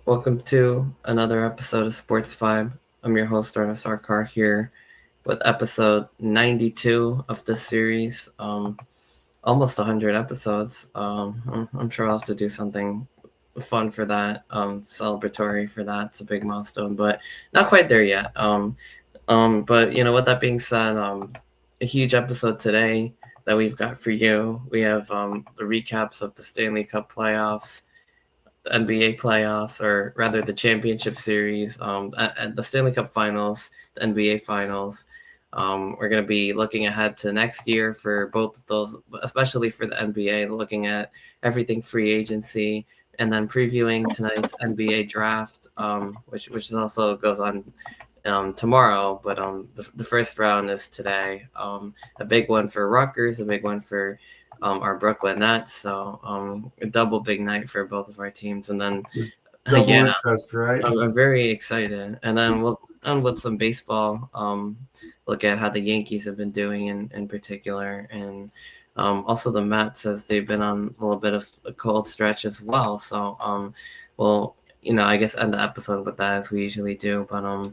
Welcome to another episode of Sports Vibe. I'm your host, Arnav Sarkar, here with episode 92 of this series. Almost 100 episodes. I'm sure I'll have to do something fun for that, celebratory for that. It's a big milestone, but not quite there yet. But with that being said, a huge episode today that we've got for you. We have the recaps of the Stanley Cup playoffs, the NBA playoffs, or rather the championship series, and the Stanley Cup Finals, the NBA Finals. We're going to be looking ahead to next year for both of those, especially for the NBA, looking at everything free agency, and then previewing tonight's NBA draft, which also goes on tomorrow, but the first round is today. A big one for Rutgers, a big one for our Brooklyn Nets. So a double big night for both of our teams. And then, Double yeah, interest, right? I'm very excited. And then we'll end with some baseball. Look at how the Yankees have been doing in particular, and also the Mets, as they've been on a little bit of a cold stretch as well. So we'll I guess end the episode with that as we usually do. But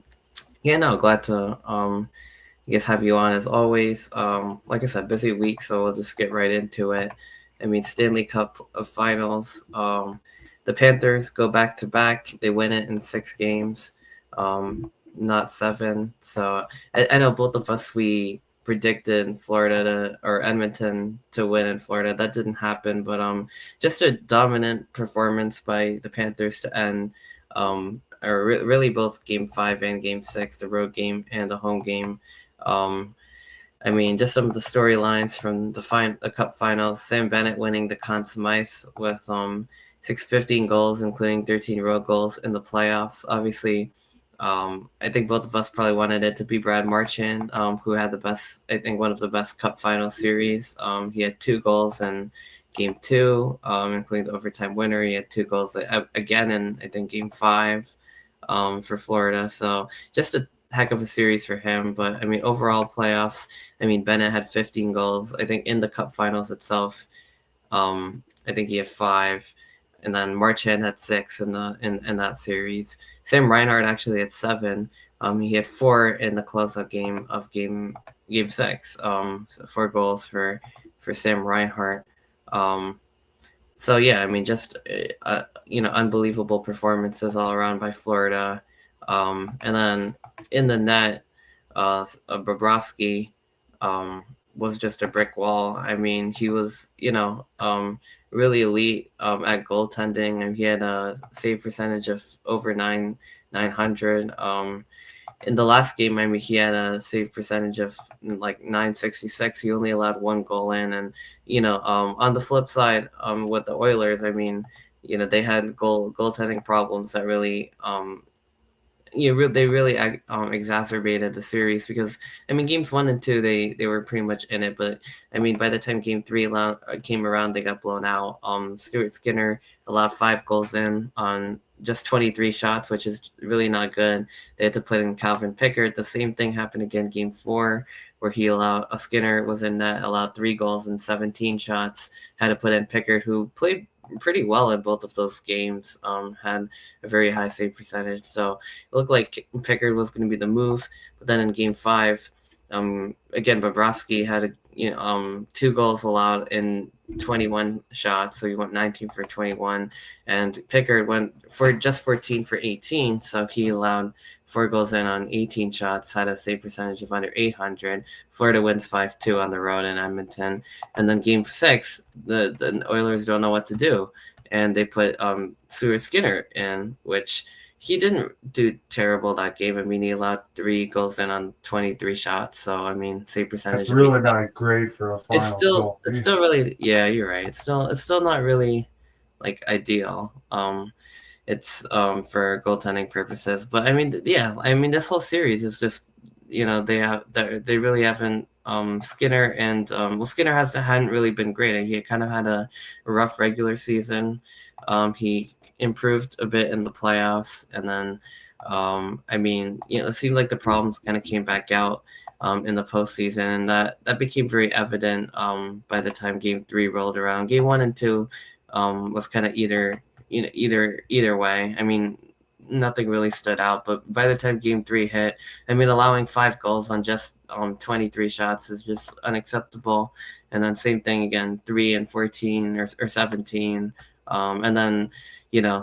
yeah, no, glad to I guess have you on as always. Like I said, busy week, so we'll just get right into it. I mean, Stanley Cup of Finals. The Panthers go back to back. They win it in 6 games, not seven. So I know both of us, we predicted Florida or Edmonton to win in Florida. That didn't happen, but just a dominant performance by the Panthers to end. Really both Game 5 and Game 6, the road game and the home game. Um, I mean, just some of the storylines from the Cup Finals. Sam Bennett winning the Conn Smythe with 615 goals, including 13 road goals in the playoffs. Obviously, I think both of us probably wanted it to be Brad Marchand, who had one of the best Cup Final series. He had 2 goals in Game 2, including the overtime winner. He had 2 goals again in, I think, Game 5 for Florida. So just a heck of a series for him. But I mean, overall playoffs, I mean, Bennett had 15 goals. I think in the Cup Finals itself, I think he had 5, and then Marchand had 6 in that series. Sam Reinhart actually had 7. He had 4 in the closeout game of Game 6. So 4 goals for Sam Reinhart. Um, so yeah, I mean, just unbelievable performances all around by Florida. And then in the net, Bobrovsky was just a brick wall. I mean, he was really elite at goaltending, and he had a save percentage of over 900. In the last game, I mean, he had a save percentage of like 966. He only allowed 1 goal in, and on the flip side, with the Oilers, I mean, they had goaltending problems that really they really exacerbated the series, because I mean, games 1 and 2, they were pretty much in it, but I mean, by the time Game 3 came around, they got blown out. Stuart Skinner allowed 5 goals in on just 23 shots, which is really not good. They had to put in Calvin Pickard. The same thing happened again Game 4, where Skinner was in net, allowed 3 goals and 17 shots. Had to put in Pickard, who played pretty well in both of those games. Had a very high save percentage. So it looked like Pickard was going to be the move. But then in Game 5, again, Bobrovsky had 2 goals allowed in 21 shots, so he went 19 for 21, and Pickard went for just 14 for 18, so he allowed 4 goals in on 18 shots, had a save percentage of under 800. Florida wins 5-2 on the road in Edmonton, and then Game 6, the Oilers don't know what to do, and they put Stuart Skinner in, which he didn't do terrible that game. I mean, he allowed 3 goals in on 23 shots. So I mean, save That's percentage of really 87. not great for a It's finals still goal. it's still really, yeah, you're right. It's still not really like ideal. It's for goaltending purposes, but I mean, yeah, I mean, this whole series is just they really haven't. Skinner and Skinner hadn't really been great. He kind of had a rough regular season. He improved a bit in the playoffs, and then I mean, it seemed like the problems kind of came back out in the postseason, and that became very evident by the time Game 3 rolled around. Game 1 and 2 was kind of either either way. I mean, nothing really stood out. But by the time Game 3 hit, I mean, allowing 5 goals on just 23 shots is just unacceptable. And then same thing again, 3 and 14 or 17. And then,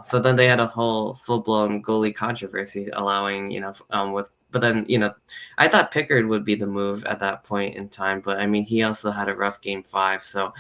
so then they had a whole full blown goalie controversy, allowing, but then, I thought Pickard would be the move at that point in time, but I mean, he also had a rough Game 5. So,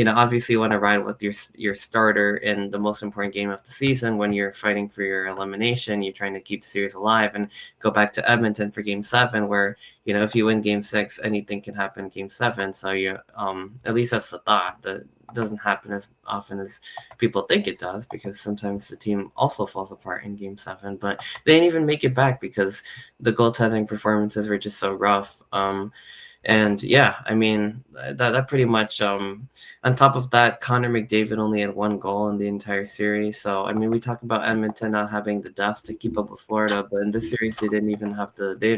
obviously you want to ride with your starter in the most important game of the season when you're fighting for your elimination. You're trying to keep the series alive and go back to Edmonton for Game 7, where if you win Game 6, anything can happen in Game 7. So at least that's the thought. That doesn't happen as often as people think it does, because sometimes the team also falls apart in Game 7. But they didn't even make it back because the goaltending performances were just so rough. And yeah, I mean, that pretty much, on top of that, Connor McDavid only had 1 goal in the entire series. So, I mean, we talk about Edmonton not having the depth to keep up with Florida, but in this series, they didn't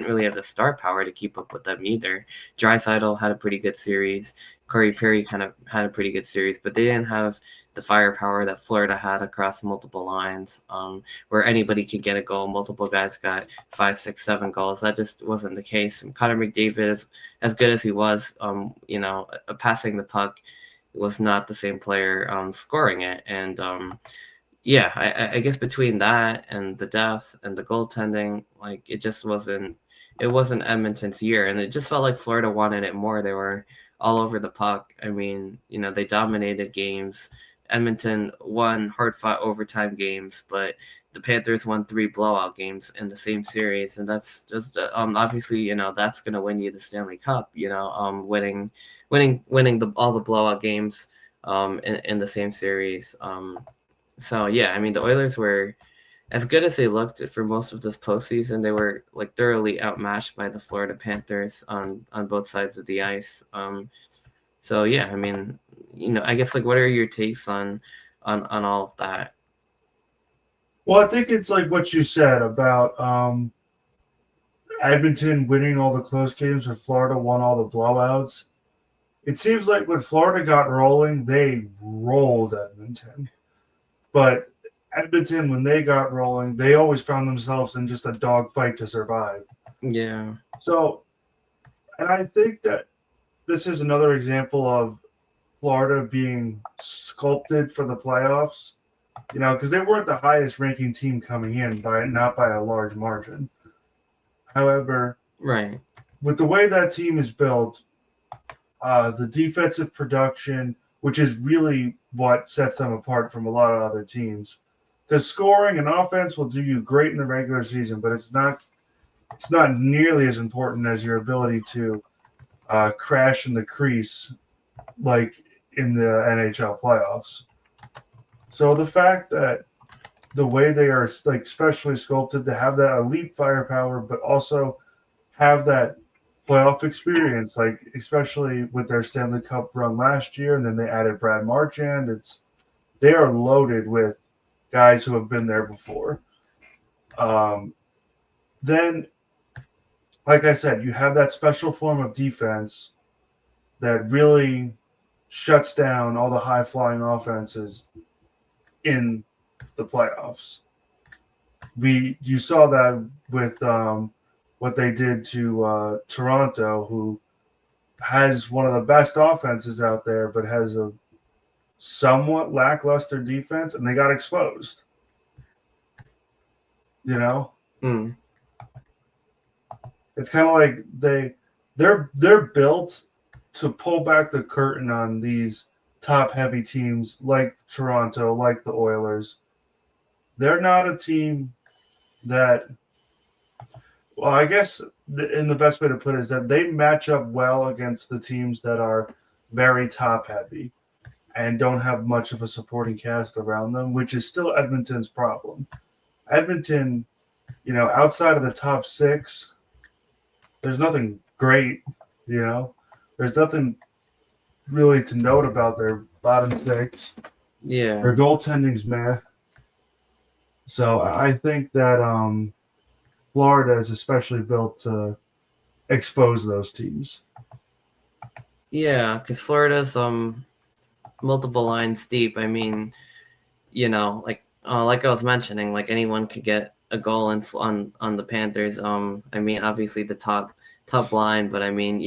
really have the star power to keep up with them either. Draisaitl had a pretty good series. Corey Perry kind of had a pretty good series, but they didn't have the firepower that Florida had across multiple lines, where anybody could get a goal. Multiple guys got 5, 6, 7 goals. That just wasn't the case. And Connor McDavid, is as good as he was, passing the puck, was not the same player scoring it. And yeah, I guess between that and the depth and the goaltending, like it just wasn't. It wasn't Edmonton's year, and it just felt like Florida wanted it more. They were all over the puck. I mean, they dominated games. Edmonton won hard-fought overtime games, but the Panthers won 3 blowout games in the same series, and that's just obviously that's going to win you the Stanley Cup. Winning all the blowout games in the same series. So yeah, I mean, the Oilers were as good as they looked for most of this postseason. They were like thoroughly outmatched by the Florida Panthers on both sides of the ice. So yeah, I mean, I guess, like, what are your takes on all of that? Well, I think it's like what you said about Edmonton winning all the close games and Florida won all the blowouts. It seems like when Florida got rolling, they rolled Edmonton. But Edmonton, when they got rolling, they always found themselves in just a dogfight to survive. Yeah. So, and I think that this is another example of Florida being sculpted for the playoffs, because they weren't the highest ranking team coming in, not by a large margin. However, right, with the way that team is built, the defensive production, which is really what sets them apart from a lot of other teams, because scoring and offense will do you great in the regular season, but it's not nearly as important as your ability to crash in the crease like in the NHL playoffs. So the fact that the way they are like specially sculpted to have that elite firepower, but also have that playoff experience, like especially with their Stanley Cup run last year, and then they added Brad Marchand. They are loaded with guys who have been there before. Then, like I said, you have that special form of defense that really shuts down all the high-flying offenses in the playoffs. You saw that with what they did to Toronto, who has one of the best offenses out there, but has a somewhat lackluster defense, and they got exposed. Mm. It's kind of like they're built to pull back the curtain on these top-heavy teams like Toronto, like the Oilers. They're not a team that, well, I guess in the best way to put it is that they match up well against the teams that are very top-heavy and don't have much of a supporting cast around them, which is still Edmonton's problem. Edmonton, outside of the top 6, there's nothing great, There's nothing really to note about their bottom 6. Yeah. Their goaltending's meh. So I think that Florida is especially built to expose those teams. Yeah, because Florida's multiple lines deep. I mean, like Like I was mentioning, like anyone could get a goal on the Panthers. I mean, obviously the top line, but I mean,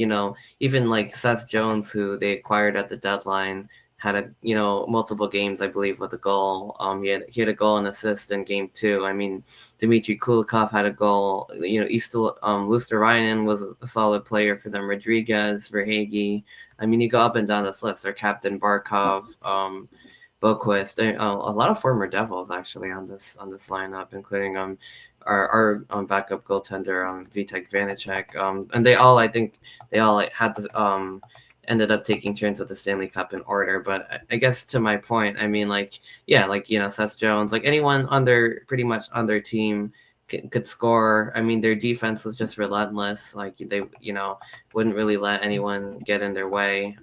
even like Seth Jones, who they acquired at the deadline, had multiple games, I believe, with a goal. He had a goal and assist in game two. I mean, Dmitry Kulikov had a goal. Luster-Ryan was a solid player for them. Rodriguez, Verhage. I mean, you go up and down this list. Their captain Barkov. Boquist, a lot of former Devils actually on this lineup, including our backup goaltender Vitek Vanacek, and I think they all like had the ended up taking turns with the Stanley Cup in order. But I guess to my point, I mean, like, yeah, like, Seth Jones, like anyone pretty much on their team could score. I mean, their defense was just relentless. Like they wouldn't really let anyone get in their way.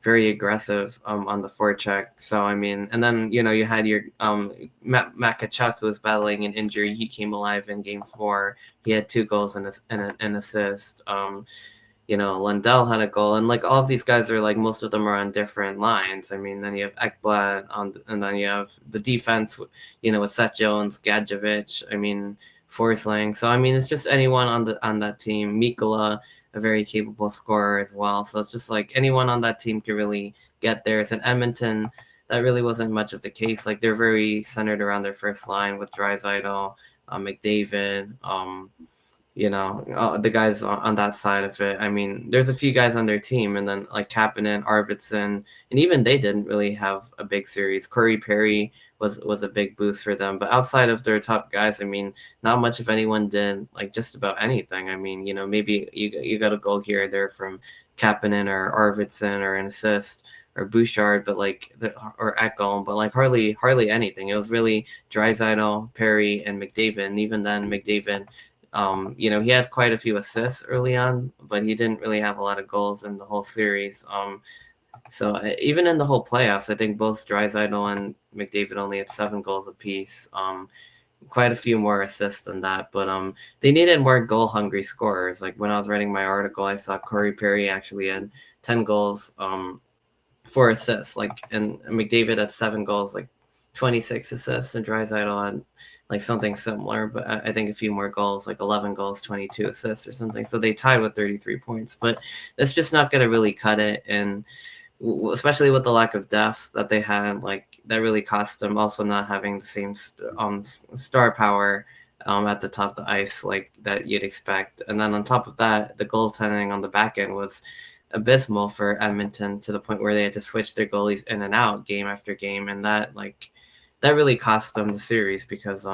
Very aggressive on the forecheck. So I mean, and then you had your Matt Kachuk, who was battling an injury. He came alive in Game 4. He had 2 goals and an assist. Lundell had a goal, and like all of these guys are like most of them are on different lines. I mean, then you have Ekblad and then you have the defense, with Seth Jones, Gadjevich. I mean, Forsling. So I mean, it's just anyone on that team. Mikkola, a very capable scorer as well. So it's just like anyone on that team can really get there. So in Edmonton, that really wasn't much of the case. Like they're very centered around their first line with Draisaitl, McDavid, the guys on that side of it. I mean, there's a few guys on their team, and then like Kapanen, Arvidsson, and even they didn't really have a big series. Corey Perry was a big boost for them, but outside of their top guys, I mean, not much if anyone did like just about anything. I mean, maybe you got a goal here or there from Kapanen or Arvidsson or an assist or Bouchard, but or Ekholm, but like hardly anything. It was really Draisaitl, Perry, and McDavid, and even then McDavid. He had quite a few assists early on, but he didn't really have a lot of goals in the whole series. So even in the whole playoffs, I think both Draisaitl and McDavid only had 7 goals apiece. Quite a few more assists than that, but they needed more goal hungry scorers. Like when I was writing my article, I saw Corey Perry actually had 10 goals, 4 assists. And McDavid had 7 goals, 26 assists, and Draisaitl had something similar, but I think a few more goals, 11 goals, 22 assists or something. So they tied with 33 points, but that's just not going to really cut it. And especially with the lack of depth that they had, that really cost them. Also not having the same star power at the top of the ice that you'd expect. And then on top of that, the goaltending on the back end was abysmal for Edmonton, to the point where they had to switch their goalies in and out game after game, and that really cost them the series, because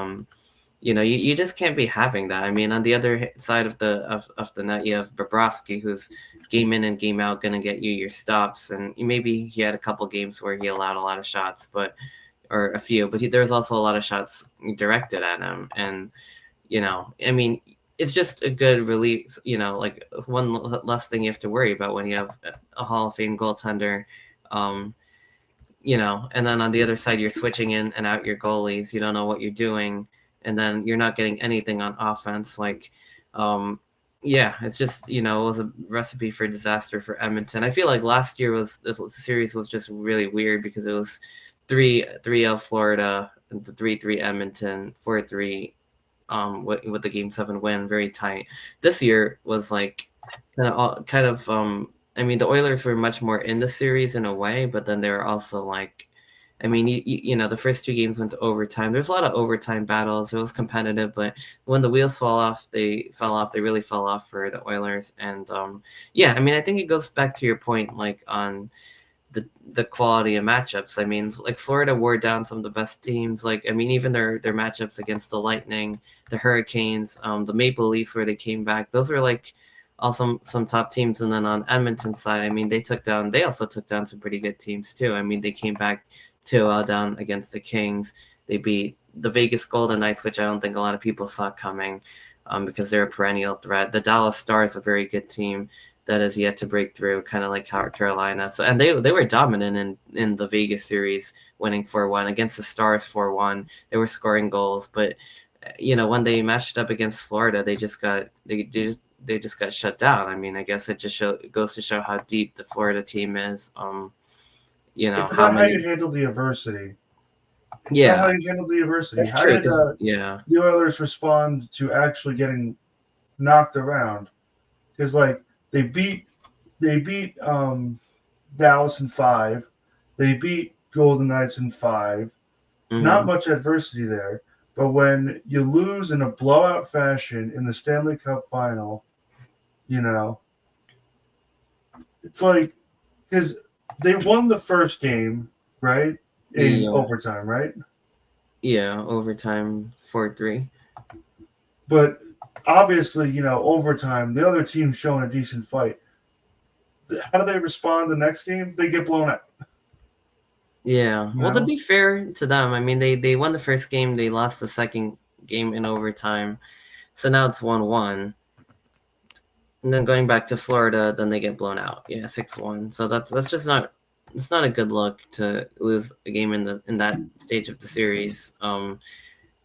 you just can't be having that. I mean, on the other side of the net, you have Bobrovsky, who's game in and game out going to get you your stops, and maybe he had a couple games where he allowed a lot of shots, or a few, but there was also a lot of shots directed at him, and I mean, it's just a good relief, one less thing you have to worry about when you have a Hall of Fame goaltender. And then on the other side, you're switching in and out your goalies. You don't know what you're doing, and then you're not getting anything on offense. It's just, it was a recipe for disaster for Edmonton. I feel like last year this series was just really weird, because it was 3-0 Florida, and the 3-3 Edmonton, 4-3 with the Game 7 win, very tight. This year was kind of I mean, the Oilers were much more in the series in a way, but then they were also I mean, the first 2 games went to overtime. There's a lot of overtime battles. It was competitive, but when the wheels fall off, they fell off. They really fell off for the Oilers. And I mean, I think it goes back to your point, on the quality of matchups. I mean, Florida wore down some of the best teams. I mean, even their matchups against the Lightning, the Hurricanes, the Maple Leafs, where they came back, those were all some top teams. And then on Edmonton's side, I mean, they also took down some pretty good teams too. I mean, they came back 2-0 down against the Kings. They beat the Vegas Golden Knights, which I don't think a lot of people saw coming, because they're a perennial threat. The Dallas Stars, a very good team that has yet to break through, kind of like Carolina. So, and they were dominant in the Vegas series, winning 4-1 against the Stars 4-1. They were scoring goals, but when they matched up against Florida, they just got shut down. I mean, I guess it just goes to show how deep the Florida team is. It's about how you handle the adversity. It's not how Yeah, you handle the adversity. that's How true. did Because yeah, the Oilers respond to actually getting knocked around? Because like they beat Dallas in 5, they beat Golden Knights in 5. Not mm-hmm. much adversity there, but when you lose in a blowout fashion in the Stanley Cup final, you know, it's like because they won the first game, right? In Yeah, overtime, right? yeah, overtime 4-3. But obviously, overtime, the other team's showing a decent fight. How do they respond the next game? They get blown out. Yeah. You Well, to know? be fair to them, I mean, they won the first game, they lost the second game in overtime, so now it's 1-1. And then going back to Florida, then they get blown out. Yeah, 6-1. So that's just not it's not a good look to lose a game in that stage of the series. But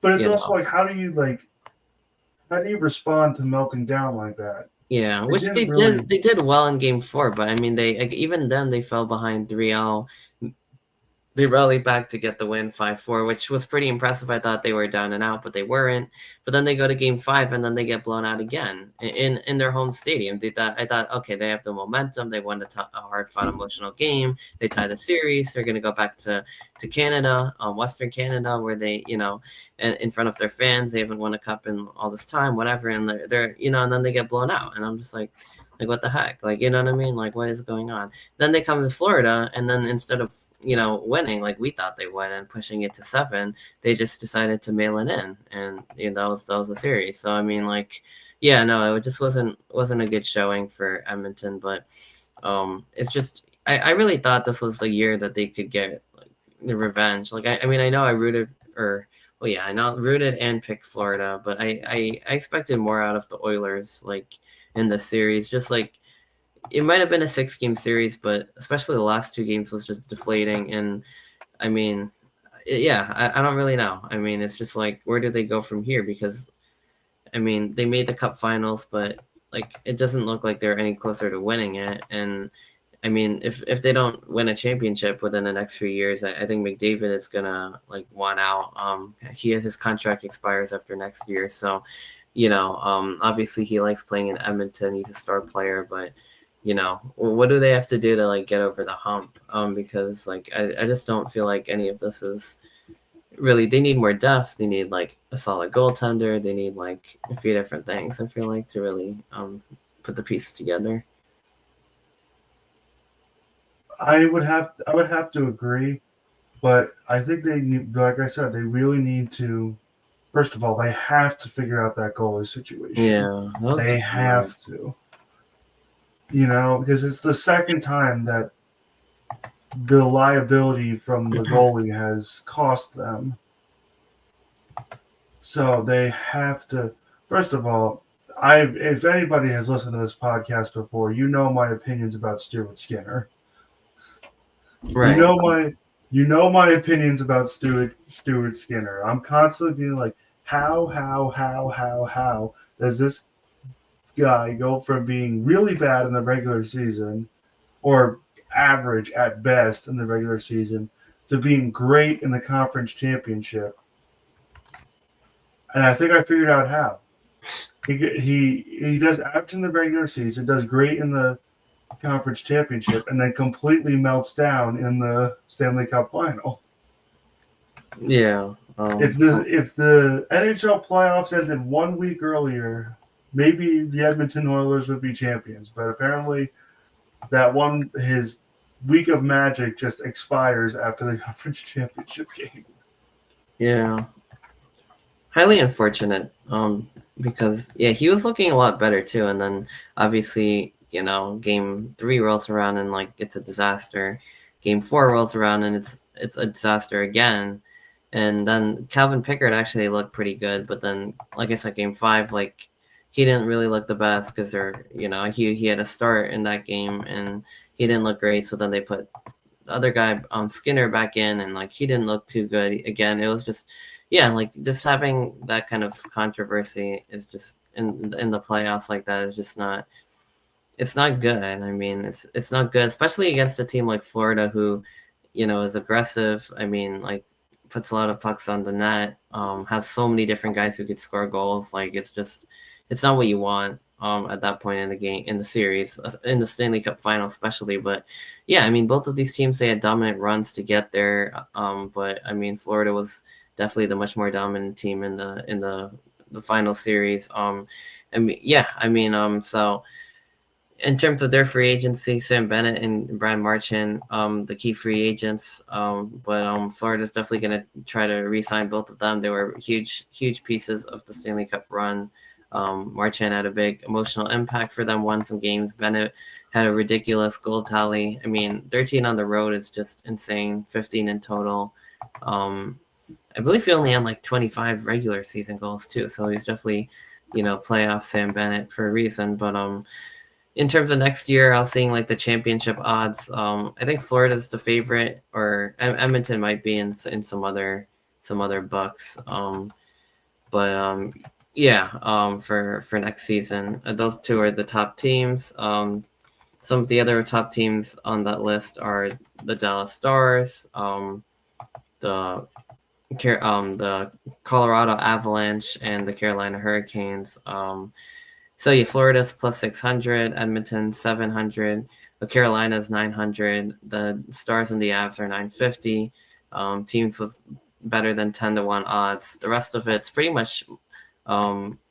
it's You also know. like, how do you respond to melting down like that? Yeah, They which didn't really. they did well in game 4, but I mean they like, even then they fell behind 3-0. They rallied back to get the win 5-4, which was pretty impressive. I thought they were down and out, but they weren't. But then they go to game 5 and then they get blown out again in their home stadium. I thought, okay, they have the momentum. They won a hard fought emotional game. They tie the series. They're going to go back to Canada, Western Canada, where they, in front of their fans. They haven't won a cup in all this time, whatever. And they're and then they get blown out. And I'm just like, what the heck? Like, you know what I mean? Like, what is going on? Then they come to Florida, and then instead of winning like we thought they would and pushing it to 7, they just decided to mail it in, and that was the series. So I mean, like, yeah, no, it just wasn't a good showing for Edmonton, but it's just I really thought this was the year that they could get like the revenge. Like I mean, I know I rooted or well, yeah, I know rooted and picked Florida, but I expected more out of the Oilers like in the series, just like it might have been a 6-game series, but especially the last 2 games was just deflating. And I mean, yeah, I don't really know. I mean, it's just like, where do they go from here? Because I mean, they made the Cup Finals, but like it doesn't look like they're any closer to winning it. And I mean, if they don't win a championship within the next few years, I think McDavid is gonna like want out. His contract expires after next year, so obviously he likes playing in Edmonton. He's a star player, but what do they have to do to like get over the hump? Because like I just don't feel like any of this is really. They need more depth. They need like a solid goaltender. They need like a few different things. I feel like to really put the pieces together. I would have to agree, but I think they need, like I said, they really need to. First of all, they have to figure out that goalie situation. Yeah, that was They just weird. have to, because it's the second time that the liability from the goalie has cost them. So they have to. First of all, if anybody has listened to this podcast before, you know my opinions about Stuart Skinner. You Right. know my you know my opinions about Stuart Skinner. I'm constantly being like, how does this guy go from being really bad in the regular season or average at best in the regular season to being great in the conference championship? And I think I figured out how. He does average in the regular season, does great in the conference championship, and then completely melts down in the Stanley Cup final. Yeah. If the NHL playoffs ended 1 week earlier, maybe the Edmonton Oilers would be champions. But apparently, his week of magic just expires after the conference championship game. Yeah. Highly unfortunate. Because yeah, he was looking a lot better too, and then obviously, game 3 rolls around and like it's a disaster. Game 4 rolls around and it's a disaster again. And then Calvin Pickard actually looked pretty good, but then like I said, game 5, like he didn't really look the best because he had a start in that game and he didn't look great. So then they put the other guy Skinner back in, and like he didn't look too good again. It was just yeah, like just having that kind of controversy is just in the playoffs like that is just not it's not good. I mean, it's not good, especially against a team like Florida who, is aggressive. I mean, like puts a lot of pucks on the net, has so many different guys who could score goals. Like it's not what you want at that point in the game, in the series, in the Stanley Cup final especially. But yeah, I mean, both of these teams, they had dominant runs to get there. But I mean, Florida was definitely the much more dominant team in the final series. I mean, yeah, I mean, so in terms of their free agency, Sam Bennett and Brad Marchand, the key free agents. But Florida's definitely going to try to re-sign both of them. They were huge pieces of the Stanley Cup run. Marchand had a big emotional impact for them, won some games. Bennett had a ridiculous goal tally. I mean, 13 on the road is just insane, 15 in total. I believe he only had like 25 regular season goals too, so he's definitely, playoff Sam Bennett for a reason. But in terms of next year, I was seeing like the championship odds. I think Florida's the favorite, or Edmonton might be in some other books. But yeah, for next season, those two are the top teams. Some of the other top teams on that list are the Dallas Stars, the Colorado Avalanche, and the Carolina Hurricanes. So yeah, Florida's plus 600, Edmonton 700, Carolina's 900, the Stars and the Avs are 950. Teams with better than 10-1 odds. The rest of it's pretty much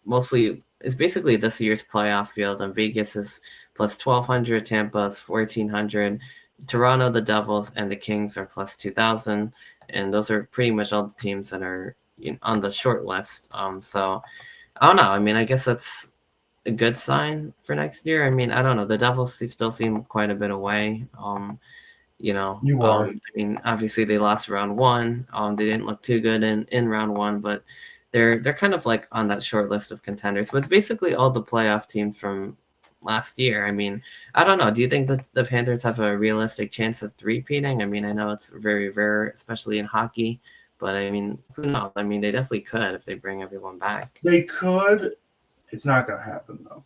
mostly, it's basically this year's playoff field. And Vegas is plus 1200, Tampa's 1400, Toronto, the Devils, and the Kings are plus 2000. And those are pretty much all the teams that are on the short list. So I don't know. I mean, I guess that's a good sign for next year. I mean, I don't know. The Devils still seem quite a bit away. I mean, obviously they lost round one. They didn't look too good in round one, but they're kind of like on that short list of contenders. But it's basically all the playoff teams from last year. I mean, I don't know. Do you think that the Panthers have a realistic chance of three-peating? I mean, I know it's very rare, especially in hockey, but I mean, who knows? I mean, they definitely could if they bring everyone back. They could. It's not going to happen, though.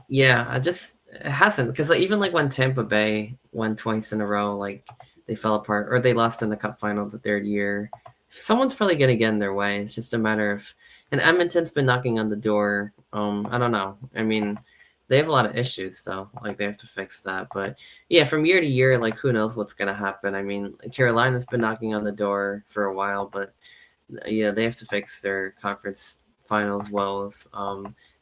Yeah, it hasn't, because even like when Tampa Bay won twice in a row, like they fell apart or they lost in the Cup final the third year. Someone's probably gonna get in their way. It's just a matter of, and Edmonton's been knocking on the door. I don't know. I mean, they have a lot of issues though. Like they have to fix that. But yeah, from year to year, like who knows what's gonna happen. I mean, Carolina's been knocking on the door for a while, but yeah, they have to fix their conference finals woes.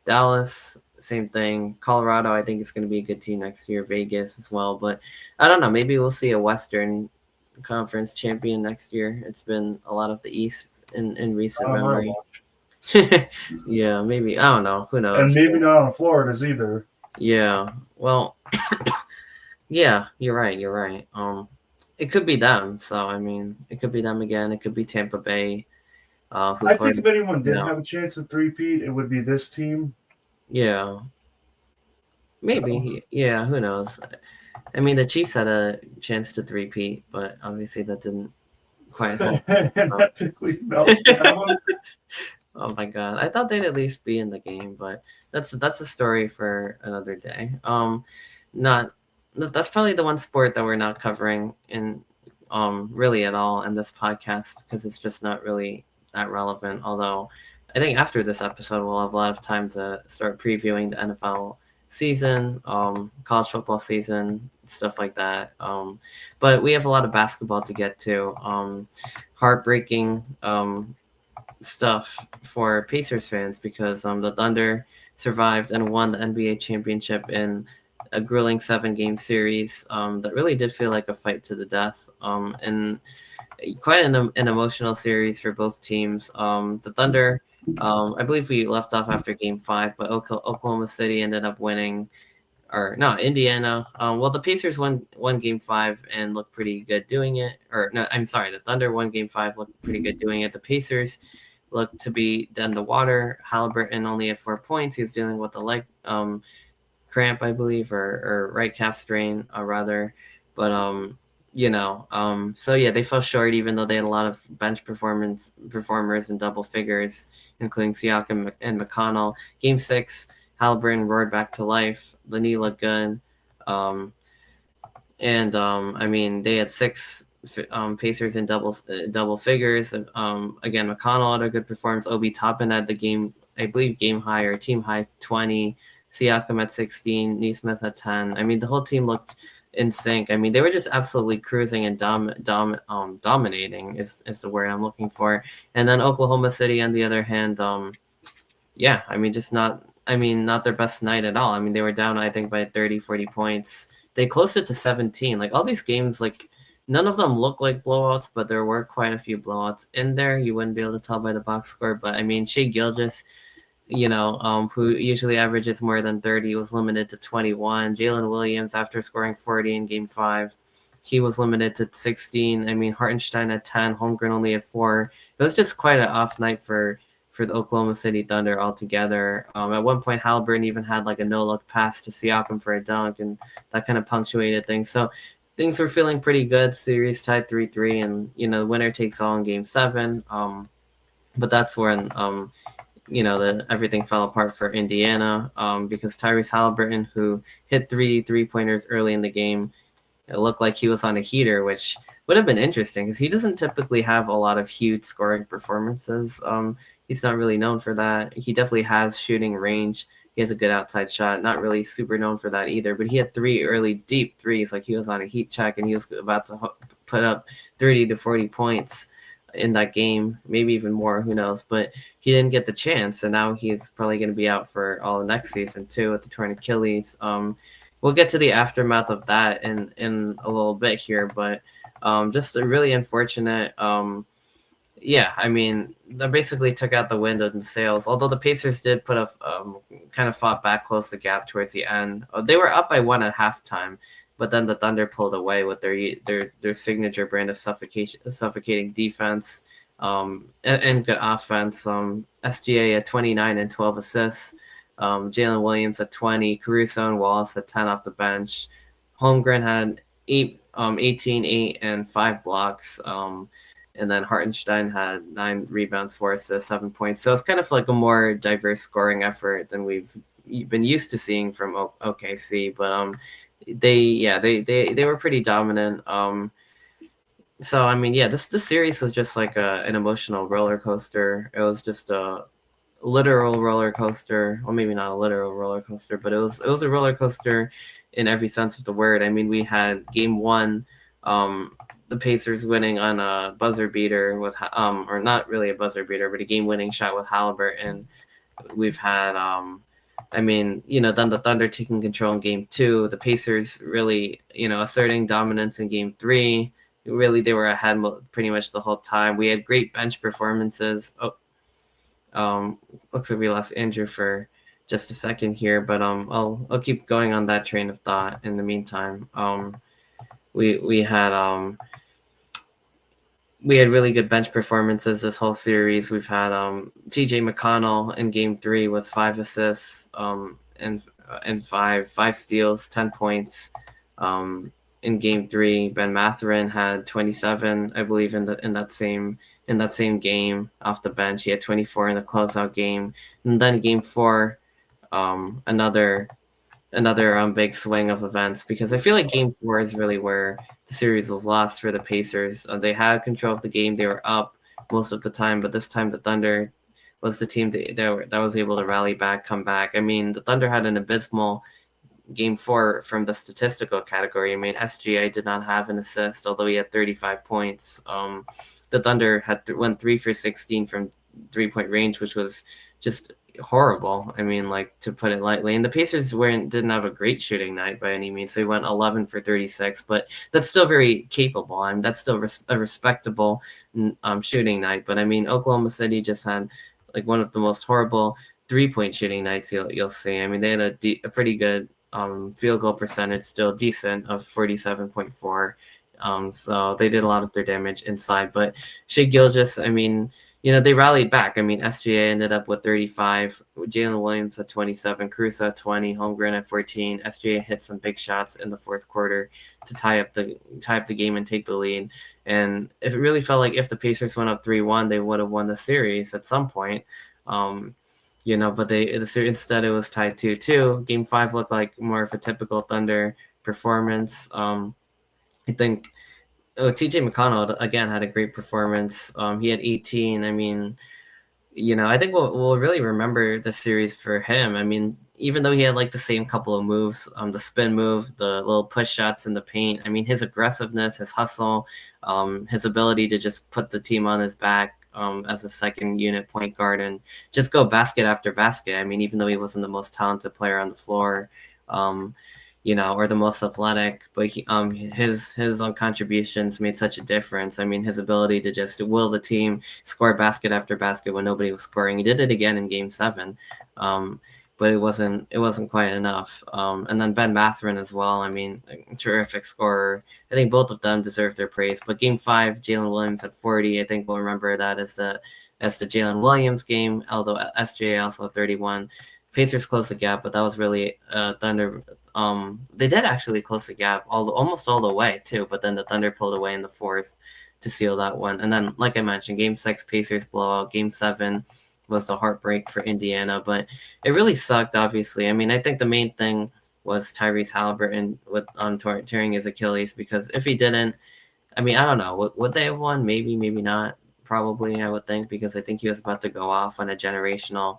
Dallas, same thing. Colorado, I think it's going to be a good team next year. Vegas as well, but I don't know. Maybe we'll see a Western Conference champion next year. It's been a lot of the East in recent memory. Yeah, maybe. I don't know. Who knows? And maybe not on Florida's either. Yeah. Well, yeah, you're right. You're right. It could be them. So I mean, it could be them again. It could be Tampa Bay. I think if anyone did have a chance of three-peat, it would be this team. Yeah. Maybe. Yeah, who knows? I mean, the Chiefs had a chance to three-peat, but obviously that didn't quite happen. Oh my god. I thought they'd at least be in the game, but that's a story for another day. That's probably the one sport that we're not covering in really at all in this podcast, because it's just not really that relevant. Although I think after this episode we'll have a lot of time to start previewing the NFL season, college football season, stuff like that. But we have a lot of basketball to get to. Heartbreaking stuff for Pacers fans, because the Thunder survived and won the NBA championship in a grueling 7-game series that really did feel like a fight to the death, and quite an emotional series for both teams. The Thunder, I believe we left off after game 5, but Oklahoma City ended up winning, or no, Indiana. Well, the Pacers won game 5 and looked pretty good doing it. Or no, I'm sorry, the Thunder won game 5, looked pretty good doing it. The Pacers looked to be dead in the water. Halliburton only had 4 points. He was dealing with a leg cramp, I believe, or right calf strain, rather. But so yeah, they fell short, even though they had a lot of bench performers in double figures, including Siakam and McConnell. Game 6, Halliburton roared back to life. The knee looked good. I mean, they had 6 Pacers in double figures. Again, McConnell had a good performance. Obi Toppin had the game, I believe, game high or team high 20. Siakam at 16. Neesmith at 10. I mean, the whole team looked in sync. I mean, they were just absolutely cruising and dominating is the word I'm looking for. And then Oklahoma City, on the other hand, yeah, I mean, not their best night at all. I mean, they were down, I think, by 30, 40 points. They closed it to 17. Like, all these games, like, none of them look like blowouts, but there were quite a few blowouts in there. You wouldn't be able to tell by the box score. But, I mean, Shea Gilgeous, who usually averages more than 30, was limited to 21. Jalen Williams, after scoring 40 in Game 5, he was limited to 16. I mean, Hartenstein at 10, Holmgren only at 4. It was just quite an off night for the Oklahoma City Thunder altogether. At one point, Halliburton even had like a no-look pass to Siakam for a dunk, and that kind of punctuated things. So things were feeling pretty good. Series tied 3-3, and the winner takes all in Game 7. But that's when everything fell apart for Indiana, because Tyrese Halliburton, who hit 3 3-pointers early in the game, it looked like he was on a heater, which would have been interesting because he doesn't typically have a lot of huge scoring performances. He's not really known for that. He definitely has shooting range. He has a good outside shot. Not really super known for that either, but he had 3 early deep threes. Like, he was on a heat check and he was about to put up 30 to 40 points in that game, maybe even more, who knows, but he didn't get the chance, and now he's probably going to be out for all of next season too with the torn Achilles. We'll get to the aftermath of that in a little bit here, but just a really unfortunate. Yeah, I mean, that basically took out the wind in the sails. Although the Pacers did put a kind of fought back, close the gap towards the end. They were up by 1 at halftime, but then the Thunder pulled away with their signature brand of suffocating defense, and good offense. SGA at 29 and 12 assists. Jalen Williams at 20. Caruso and Wallace at 10 off the bench. Holmgren had 18, 8, and 5 blocks. And then Hartenstein had 9 rebounds, 4 assists, 7 points. So it's kind of like a more diverse scoring effort than we've been used to seeing from OKC. But they were pretty dominant. So I mean, yeah, this series was just like an emotional roller coaster. It was just a literal roller coaster. Well, maybe not a literal roller coaster, but it was a roller coaster in every sense of the word. I mean, we had Game 1. The Pacers winning on a buzzer beater with, or not really a buzzer beater, but a game-winning shot with Halliburton. We've had, then the Thunder taking control in Game 2. The Pacers really, asserting dominance in Game 3. Really, they were ahead pretty much the whole time. We had great bench performances. Looks like we lost Andrew for just a second here, but I'll keep going on that train of thought in the meantime. We had really good bench performances this whole series. We've had TJ McConnell in Game 3 with 5 assists, and five steals, 10 points. In Game 3, Ben Mathurin had 27, I believe, in that same game off the bench. He had 24 in the closeout game, and then Game 4, another big swing of events, because I feel like Game 4 is really where the series was lost for the Pacers. They had control of the game. They were up most of the time, but this time the Thunder was the team that was able to rally back, come back. I mean, the Thunder had an abysmal Game 4 from the statistical category. I mean, SGA did not have an assist, although he had 35 points. The Thunder went 3 for 16 from 3-point range, which was just horrible. I mean, like, to put it lightly. And the Pacers didn't have a great shooting night by any means. They went 11 for 36, but that's still very capable. I mean, that's still a respectable shooting night. But I mean, Oklahoma City just had like one of the most horrible 3-point shooting nights you'll see. I mean, they had a pretty good field goal percentage, still decent, of 47.4. So they did a lot of their damage inside. But Shea Gilgeous, I mean, they rallied back. I mean, SGA ended up with 35, Jalen Williams at 27, Caruso at 20, Holmgren at 14. SGA hit some big shots in the fourth quarter to tie up the game and take the lead. And it really felt like if the Pacers went up 3-1, they would have won the series at some point. But instead it was tied 2-2. Game 5 looked like more of a typical Thunder performance. I think TJ McConnell again had a great performance. He had 18. I mean, I think we'll really remember the series for him. I mean, even though he had like the same couple of moves, the spin move, the little push shots in the paint. I mean, his aggressiveness, his hustle, his ability to just put the team on his back. As a second unit point guard and just go basket after basket. I mean, even though he wasn't the most talented player on the floor, um, or the most athletic, but his contributions made such a difference. I mean, his ability to just will the team score basket after basket when nobody was scoring. He did it again in Game 7, but it wasn't quite enough. And then Ben Mathurin as well. I mean, a terrific scorer. I think both of them deserve their praise. But Game 5, Jalen Williams at 40. I think we'll remember that as the Jalen Williams game. Although SGA also at 31. Pacers closed the gap, but that was really Thunder. They did actually close the gap almost all the way too, but then the Thunder pulled away in the fourth to seal that one. And then, like I mentioned, Game 6 Pacers blowout. Game 7 was the heartbreak for Indiana, but it really sucked. Obviously, I mean, I think the main thing was Tyrese Halliburton with tearing his Achilles, because if he didn't, I mean, I don't know, would they have won? Maybe, maybe not. Probably, I would think, because I think he was about to go off on a generational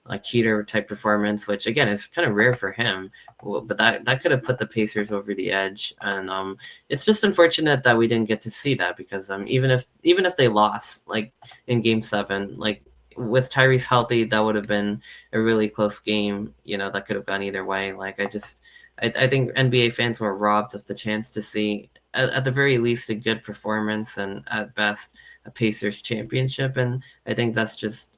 like heater type performance, which again is kind of rare for him. But that could have put the Pacers over the edge, and it's just unfortunate that we didn't get to see that, because even if they lost like in Game 7, like with Tyrese healthy, that would have been a really close game. That could have gone either way. Like I think NBA fans were robbed of the chance to see at the very least a good performance, and at best a Pacers championship. And I think it's just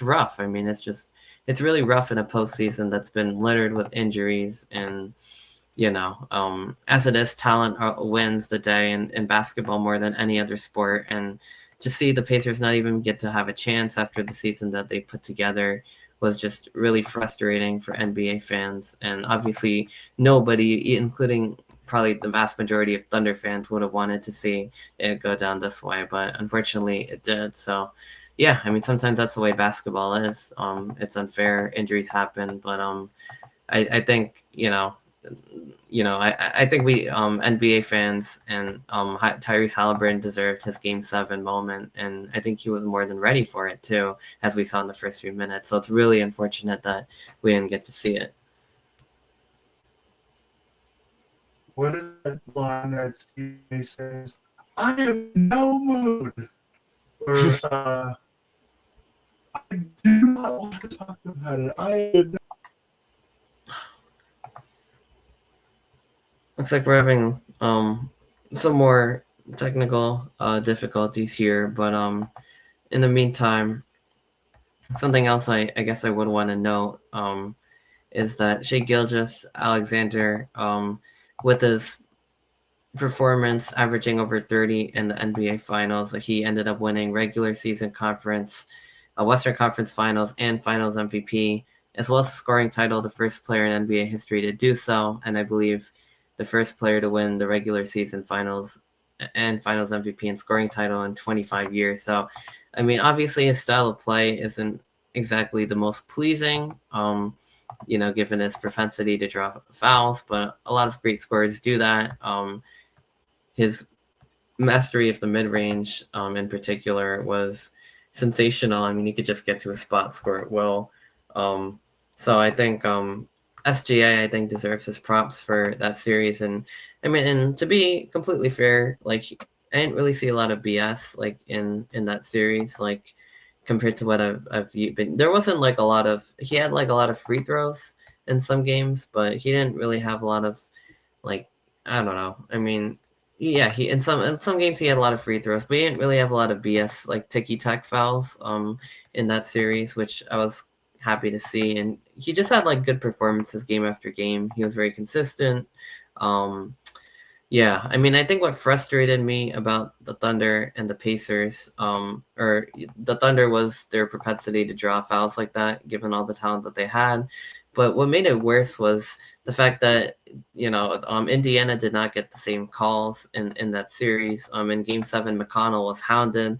rough. I mean, it's really rough in a postseason that's been littered with injuries. And as it is, talent wins the day in basketball more than any other sport. And to see the Pacers not even get to have a chance after the season that they put together was just really frustrating for NBA fans. And obviously nobody, including probably the vast majority of Thunder fans, would have wanted to see it go down this way, but unfortunately it did. So yeah, I mean, sometimes that's the way basketball is. It's unfair, injuries happen, but I think I think we NBA fans and Tyrese Halliburton deserved his Game 7 moment, and I think he was more than ready for it too, as we saw in the first few minutes. So it's really unfortunate that we didn't get to see it. What is that line that Steve says? I am in no mood. Or I do not want to talk about it. I am. Looks like we're having some more technical difficulties here, but in the meantime, something else I guess I would want to note is that Shai Gilgeous-Alexander, with his performance averaging over 30 in the NBA Finals, he ended up winning regular season conference, Western Conference Finals, and Finals MVP, as well as the scoring title, the first player in NBA history to do so, and I believe the first player to win the regular season finals and finals MVP and scoring title in 25 years. So, I mean, obviously his style of play isn't exactly the most pleasing, given his propensity to draw fouls, but a lot of great scorers do that. His mastery of the mid-range in particular was sensational. I mean, he could just get to a spot, score at will. So I think SGA, I think, deserves his props for that series. And I mean, and to be completely fair, like I didn't really see a lot of BS like in that series, like compared to what I've been. There wasn't like a lot of. He had like a lot of free throws in some games, but he didn't really have a lot of like, I don't know. I mean, yeah, he in some games he had a lot of free throws, but he didn't really have a lot of BS like ticky tack fouls in that series, which I was happy to see. And he just had like good performances game after game. He was very consistent. Yeah, I mean, I think what frustrated me about the Thunder and the Pacers, or the Thunder, was their propensity to draw fouls like that, given all the talent that they had. But what made it worse was the fact that Indiana did not get the same calls in that series. In Game 7, McConnell was hounded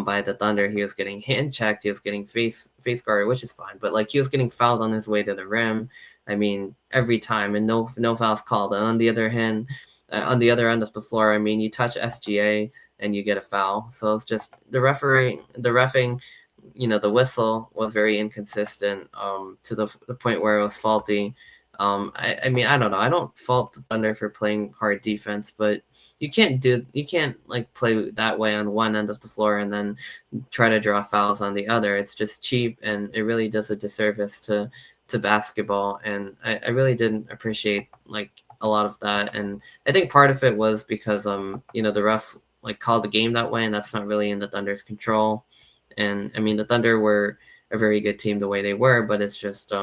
by the Thunder. He was getting hand checked. He was getting face guarded, which is fine. But like he was getting fouled on his way to the rim. I mean, every time, and no fouls called. And on the other hand, on the other end of the floor. I mean, you touch SGA and you get a foul. So it's just the refing, the whistle was very inconsistent to the point where it was faulty. I mean, I don't know. I don't fault the Thunder for playing hard defense, but you can't like play that way on one end of the floor and then try to draw fouls on the other. It's just cheap, and it really does a disservice to basketball. And I really didn't appreciate like a lot of that. And I think part of it was because the refs like called the game that way, and that's not really in the Thunder's control. And I mean, the Thunder were a very good team the way they were, but it's just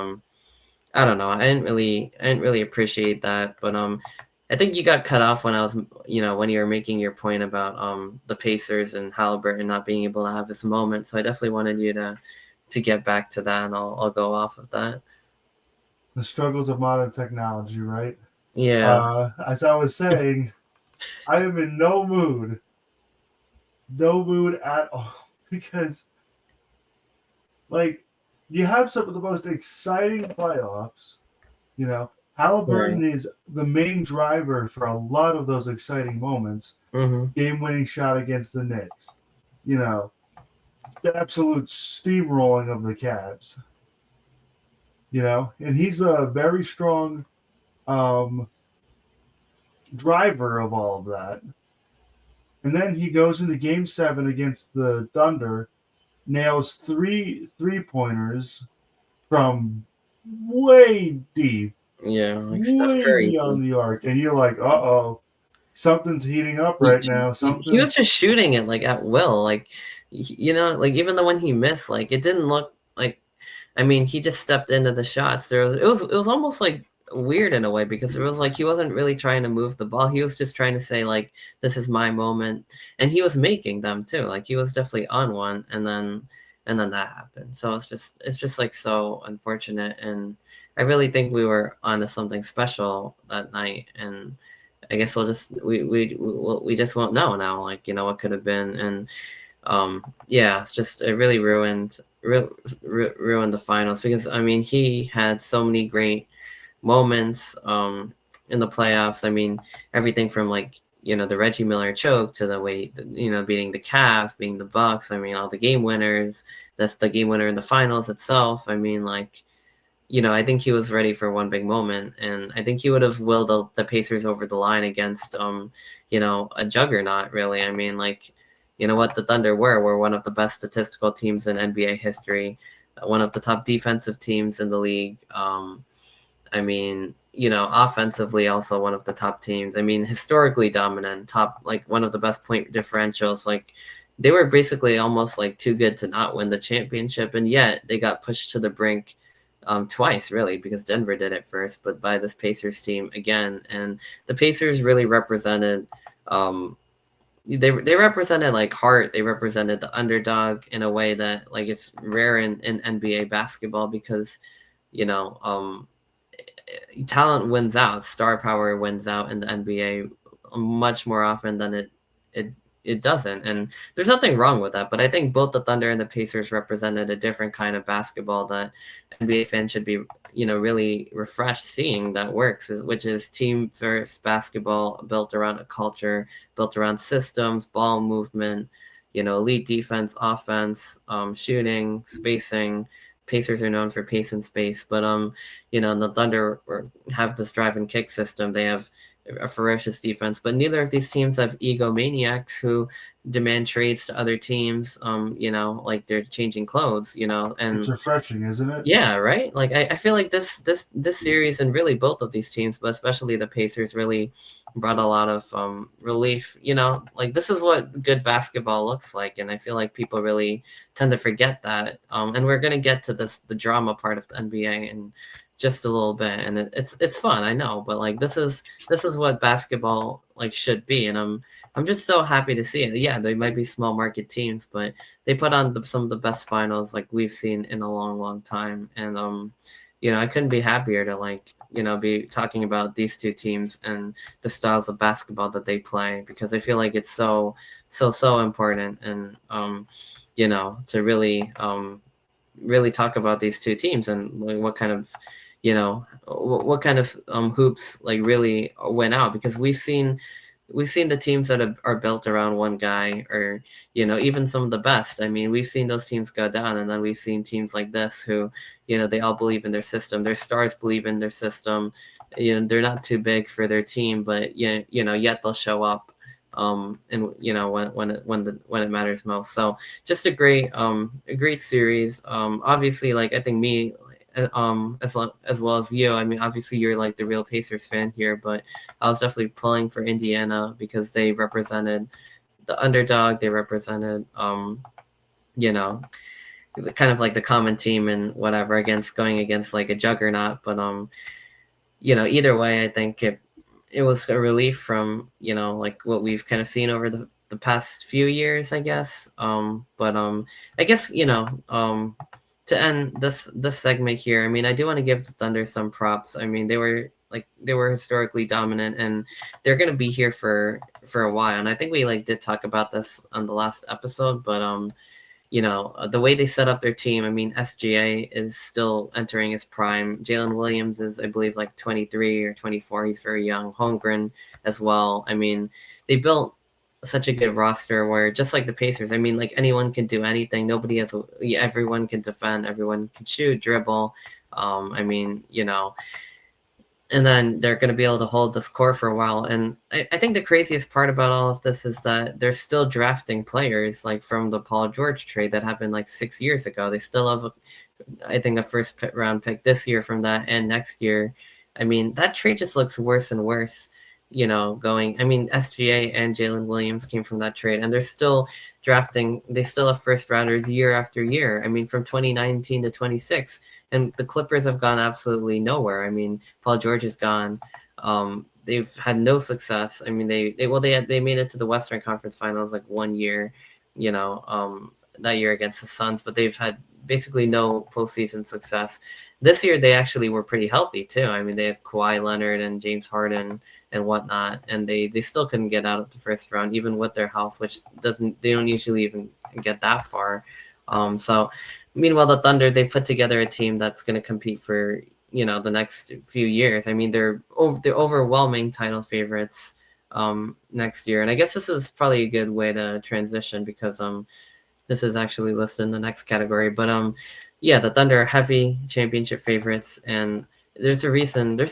I don't know. I didn't really appreciate that, but I think you got cut off when I was, when you were making your point about the Pacers and Halliburton not being able to have his moment. So I definitely wanted you to get back to that, and I'll go off of that. The struggles of modern technology, right? Yeah. As I was saying, I am in no mood at all, because like you have some of the most exciting playoffs. Halliburton Right. is the main driver for a lot of those exciting moments. Mm-hmm. Game-winning shot against the Knicks. The absolute steamrolling of the Cavs. And he's a very strong driver of all of that. And then he goes into Game 7 against the Thunder, nails three three-pointers from way deep, Yeah, like Steph way Curry. beyond the arc, and you're like, uh-oh, something's heating up right now. He was just shooting it like at will, like like even the one he missed, like it didn't look like. I mean, he just stepped into the shots. It was almost like weird in a way, because it was like he wasn't really trying to move the ball. He was just trying to say like, this is my moment, and he was making them too. Like he was definitely on one, and then that happened. So it's just like so unfortunate, and I really think we were onto something special that night, and I guess we just won't know now, like what could have been. And yeah, it's just it really ruined the finals, because I mean he had so many great moments in the playoffs. I mean, everything from like the Reggie Miller choke to the way beating the Cavs, beating the Bucks. I mean, all the game winners. That's the game winner in the finals itself. I mean, like I think he was ready for one big moment, and I think he would have willed the Pacers over the line against a juggernaut. Really, I mean, like what the Thunder were one of the best statistical teams in NBA history, one of the top defensive teams in the league. I mean, offensively also one of the top teams. I mean, historically dominant, top, like one of the best point differentials. Like they were basically almost like too good to not win the championship, and yet they got pushed to the brink twice, really, because Denver did it first, but by this Pacers team again. And the Pacers really represented they represented like heart. They represented the underdog in a way that like it's rare in NBA basketball, because you know um talent wins out, star power wins out in the NBA much more often than it it doesn't. And there's nothing wrong with that. But I think both the Thunder and the Pacers represented a different kind of basketball that NBA fans should be, really refreshed seeing that works, which is team first basketball built around a culture, built around systems, ball movement, elite defense, offense, shooting, spacing. Pacers are known for pace and space, but the Thunder have this drive and kick system. They have a ferocious defense, but neither of these teams have egomaniacs who demand trades to other teams. Like they're changing clothes. And it's refreshing, isn't it? yeah, right. Like I feel like this series, and really both of these teams, but especially the Pacers, really brought a lot of relief. Like this is what good basketball looks like, and I feel like people really tend to forget that. And we're gonna get to the drama part of the NBA in just a little bit, and it's fun, I know, but like this is what basketball like should be, and I'm just so happy to see it. Yeah, they might be small market teams, but they put on some of the best finals like we've seen in a long, long time. And I couldn't be happier to like be talking about these two teams and the styles of basketball that they play, because I feel like it's so important. And to really talk about these two teams and what kind of what kind of hoops like really went out, because we've seen the teams that are built around one guy, or even some of the best. I mean, we've seen those teams go down, and then we've seen teams like this who, they all believe in their system. Their stars believe in their system. They're not too big for their team, but yet they'll show up. And when it matters most. So just a great series. Obviously, like I think me, as well as you. I mean, obviously you're like the real Pacers fan here, but I was definitely pulling for Indiana because they represented the underdog. They represented, you know, kind of like the common team and whatever, against going against like a juggernaut. But either way, I think it was a relief from like what we've kind of seen over the past few years, I guess. But I guess to end this segment here, I mean, I do want to give the Thunder some props. I mean, they were historically dominant, and they're gonna be here for a while. And I think we like did talk about this on the last episode, but the way they set up their team. I mean, SGA is still entering his prime. Jalen Williams is, I believe, like 23 or 24. He's very young. Holmgren as well. I mean, they built such a good roster where, just like the Pacers, I mean, like anyone can do anything. Everyone can defend. Everyone can shoot, dribble. I mean, and then they're going to be able to hold this core for a while. And I think the craziest part about all of this is that they're still drafting players like from the Paul George trade that happened like 6 years ago. They still have, I think, a first round pick this year from that, and next year. I mean, that trade just looks worse and worse. I mean, SGA and Jalen Williams came from that trade, and they're still drafting. They still have first rounders year after year. I mean, from 2019 to 26. And the Clippers have gone absolutely nowhere. I mean, Paul George is gone. They've had no success. I mean, they made it to the Western Conference Finals like 1 year, that year against the Suns, but they've had basically no postseason success. This year, they actually were pretty healthy too. I mean, they had Kawhi Leonard and James Harden and whatnot, and they still couldn't get out of the first round, even with their health, which they don't usually even get that far. So meanwhile, the Thunder, they put together a team that's going to compete for the next few years. I mean, they're overwhelming title favorites next year, and I guess this is probably a good way to transition, because this is actually listed in the next category. But yeah, the Thunder are heavy championship favorites, and there's a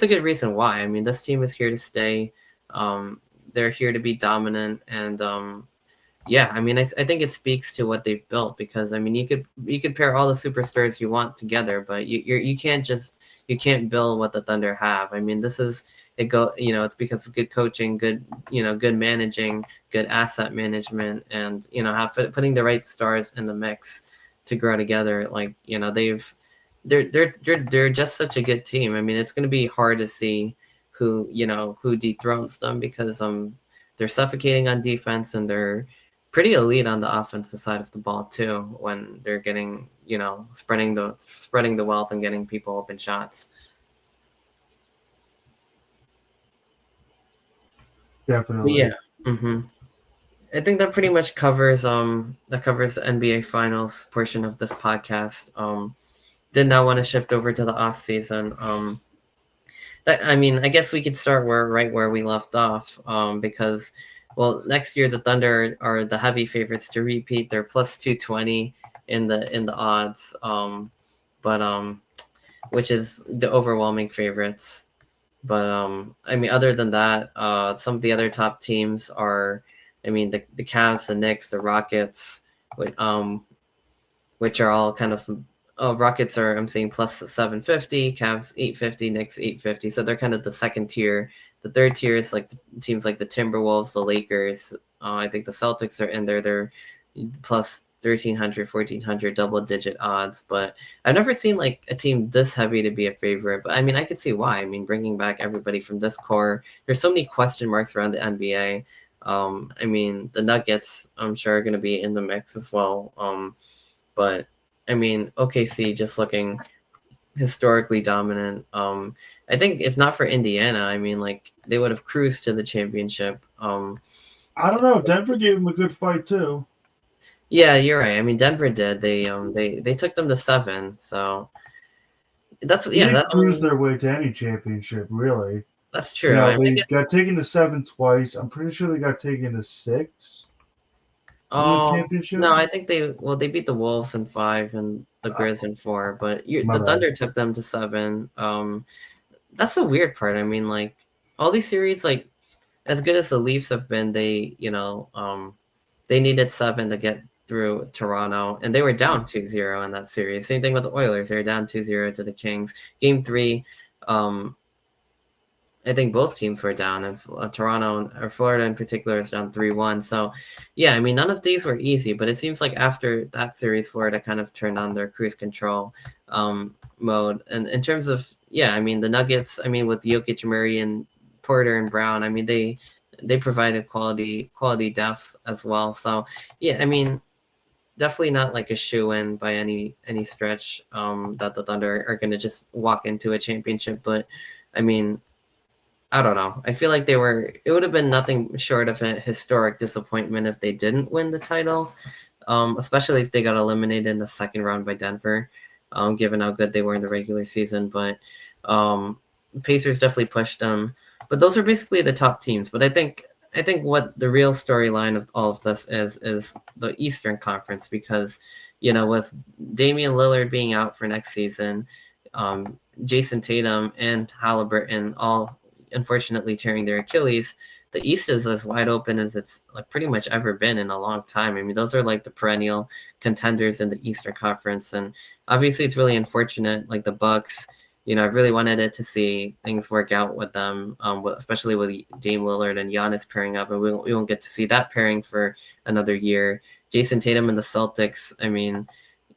good reason why. I mean, this team is here to stay. They're here to be dominant, and yeah, I mean, I think it speaks to what they've built, because I mean, you could pair all the superstars you want together, but you can't build what the Thunder have. I mean, it's because of good coaching, good managing, good asset management, and putting the right stars in the mix to grow together. Like they're just such a good team. I mean, it's going to be hard to see who dethrones them, because they're suffocating on defense, and they're pretty elite on the offensive side of the ball too, when they're getting, spreading the wealth and getting people open shots. But Definitely. yeah. I think that pretty much covers the NBA Finals portion of this podcast. Did not want to shift over to the off season. I mean, I guess we could start right where we left off, because, well, next year the Thunder are the heavy favorites to repeat. They're plus 220 in the odds, but which is the overwhelming favorites. But I mean, other than that, some of the other top teams are, I mean, the Cavs, the Knicks, the Rockets, which are all kind of. Rockets are, I'm seeing, plus 750, Cavs 850, Knicks 850. So they're kind of the second tier. The third tier is like teams like the Timberwolves, the Lakers. I think the Celtics are in there. They're plus 1,300, 1,400 double-digit odds. But I've never seen like a team this heavy to be a favorite. But I mean, I could see why. I mean, bringing back everybody from this core. There's so many question marks around the NBA. I mean, the Nuggets, I'm sure, are going to be in the mix as well. But I mean, OKC just looking historically dominant. I think if not for Indiana, I mean, like they would have cruised to the championship. I don't know. Denver gave him a good fight too. Yeah, you're right. I mean, Denver did. They took them to 7. So They cruise their way to any championship, really. That's true. They got taken to 7 twice. I'm pretty sure they got taken to 6 in the championship. No, I think they beat the Wolves in 5 and the Grizz in 4, but the Thunder took them to 7. That's the weird part. I mean, like all these series, like as good as the Leafs have been, they they needed 7 to get through Toronto, and they were down 2-0 in that series. Same thing with the Oilers; they were down 2-0 to the Kings. Game 3, I think both teams were down, and Toronto or Florida in particular is down 3-1. So, yeah, I mean, none of these were easy, but it seems like after that series, Florida kind of turned on their cruise control mode. And in terms of, yeah, I mean, the Nuggets, I mean, with Jokic, Murray, and Porter and Brown, I mean, they provided quality depth as well. So, yeah, I mean, definitely not like a shoe-in by any stretch that the Thunder are going to just walk into a championship. But, I mean, I don't know. I feel like it would have been nothing short of a historic disappointment if they didn't win the title, especially if they got eliminated in the second round by Denver, given how good they were in the regular season. But Pacers definitely pushed them. But those are basically the top teams. But I think what the real storyline of all of this is the Eastern Conference, because, with Damian Lillard being out for next season, Jason Tatum and Halliburton all unfortunately tearing their Achilles, the East is as wide open as it's like pretty much ever been in a long time. I mean, those are like the perennial contenders in the Eastern Conference, and obviously it's really unfortunate. Like the Bucks, I really wanted it to see things work out with them, especially with Dame Lillard and Giannis pairing up, and we won't get to see that pairing for another year. Jason Tatum and the Celtics, I mean,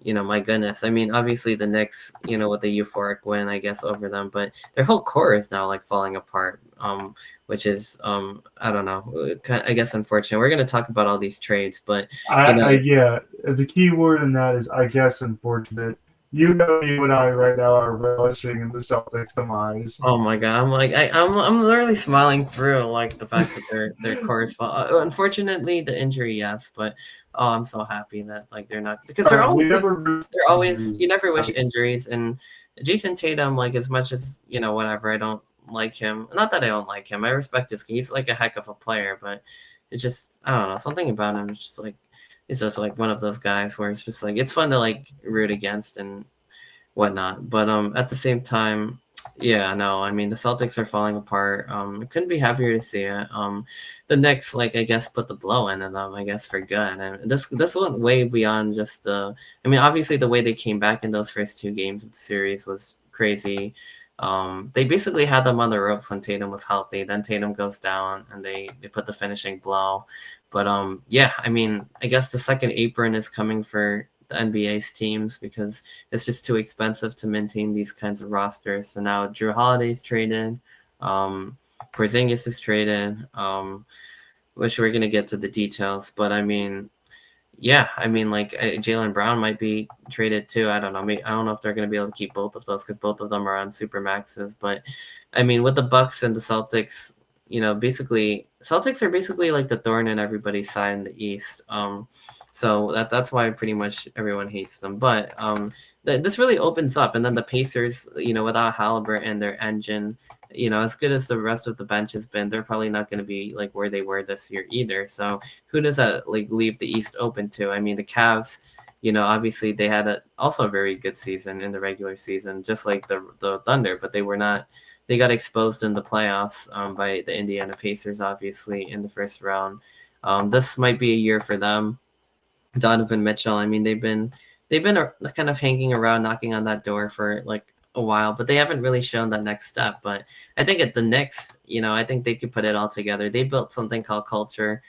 my goodness. I mean, obviously the Knicks, with the euphoric win, I guess, over them, but their whole core is now like falling apart, which is, I don't know, I guess unfortunate. We're going to talk about all these trades, but yeah, the key word in that is, I guess, unfortunate. You and I right now are relishing in the Celtics' demise. Oh my god, I'm like I'm literally smiling through like the fact that their core is fall. Unfortunately, the injury, yes, but I'm so happy that like they're not, because they're always you never wish injuries. And Jason Tatum, like as much as whatever, I don't like him. Not that I don't like him, I respect his. He's like a heck of a player, but it's just, I don't know, something about him is just like, it's just like one of those guys where it's just like it's fun to like root against and whatnot. But at the same time, yeah, no, I mean the Celtics are falling apart. I couldn't be happier to see it. The Knicks, like I guess, put the blow in them, I guess, for good. And this went way beyond just I mean, obviously the way they came back in those first 2 games of the series was crazy. They basically had them on the ropes when Tatum was healthy. Then Tatum goes down, and they put the finishing blow. But yeah, I mean, I guess the second apron is coming for the NBA's teams, because it's just too expensive to maintain these kinds of rosters. So now Drew Holiday's traded, Porzingis is traded, which we're gonna get to the details. But I mean, yeah, I mean, like Jaylen Brown might be traded too. I don't know. I don't know if they're gonna be able to keep both of those, because both of them are on super maxes. But I mean, with the Bucks and the Celtics, basically Celtics are basically like the thorn in everybody's side in the East. So that's why pretty much everyone hates them. But this really opens up. And then the Pacers, without Halliburton, their engine, as good as the rest of the bench has been, they're probably not going to be like where they were this year either. So who does that like leave the East open to? I mean, the Cavs, obviously they had also a very good season in the regular season, just like the Thunder, but they were not. They got exposed in the playoffs by the Indiana Pacers, obviously, in the first round. This might be a year for them. Donovan Mitchell, I mean, they've been kind of hanging around, knocking on that door for like a while, but they haven't really shown that next step. But I think at the Knicks, I think they could put it all together. They built something called culture.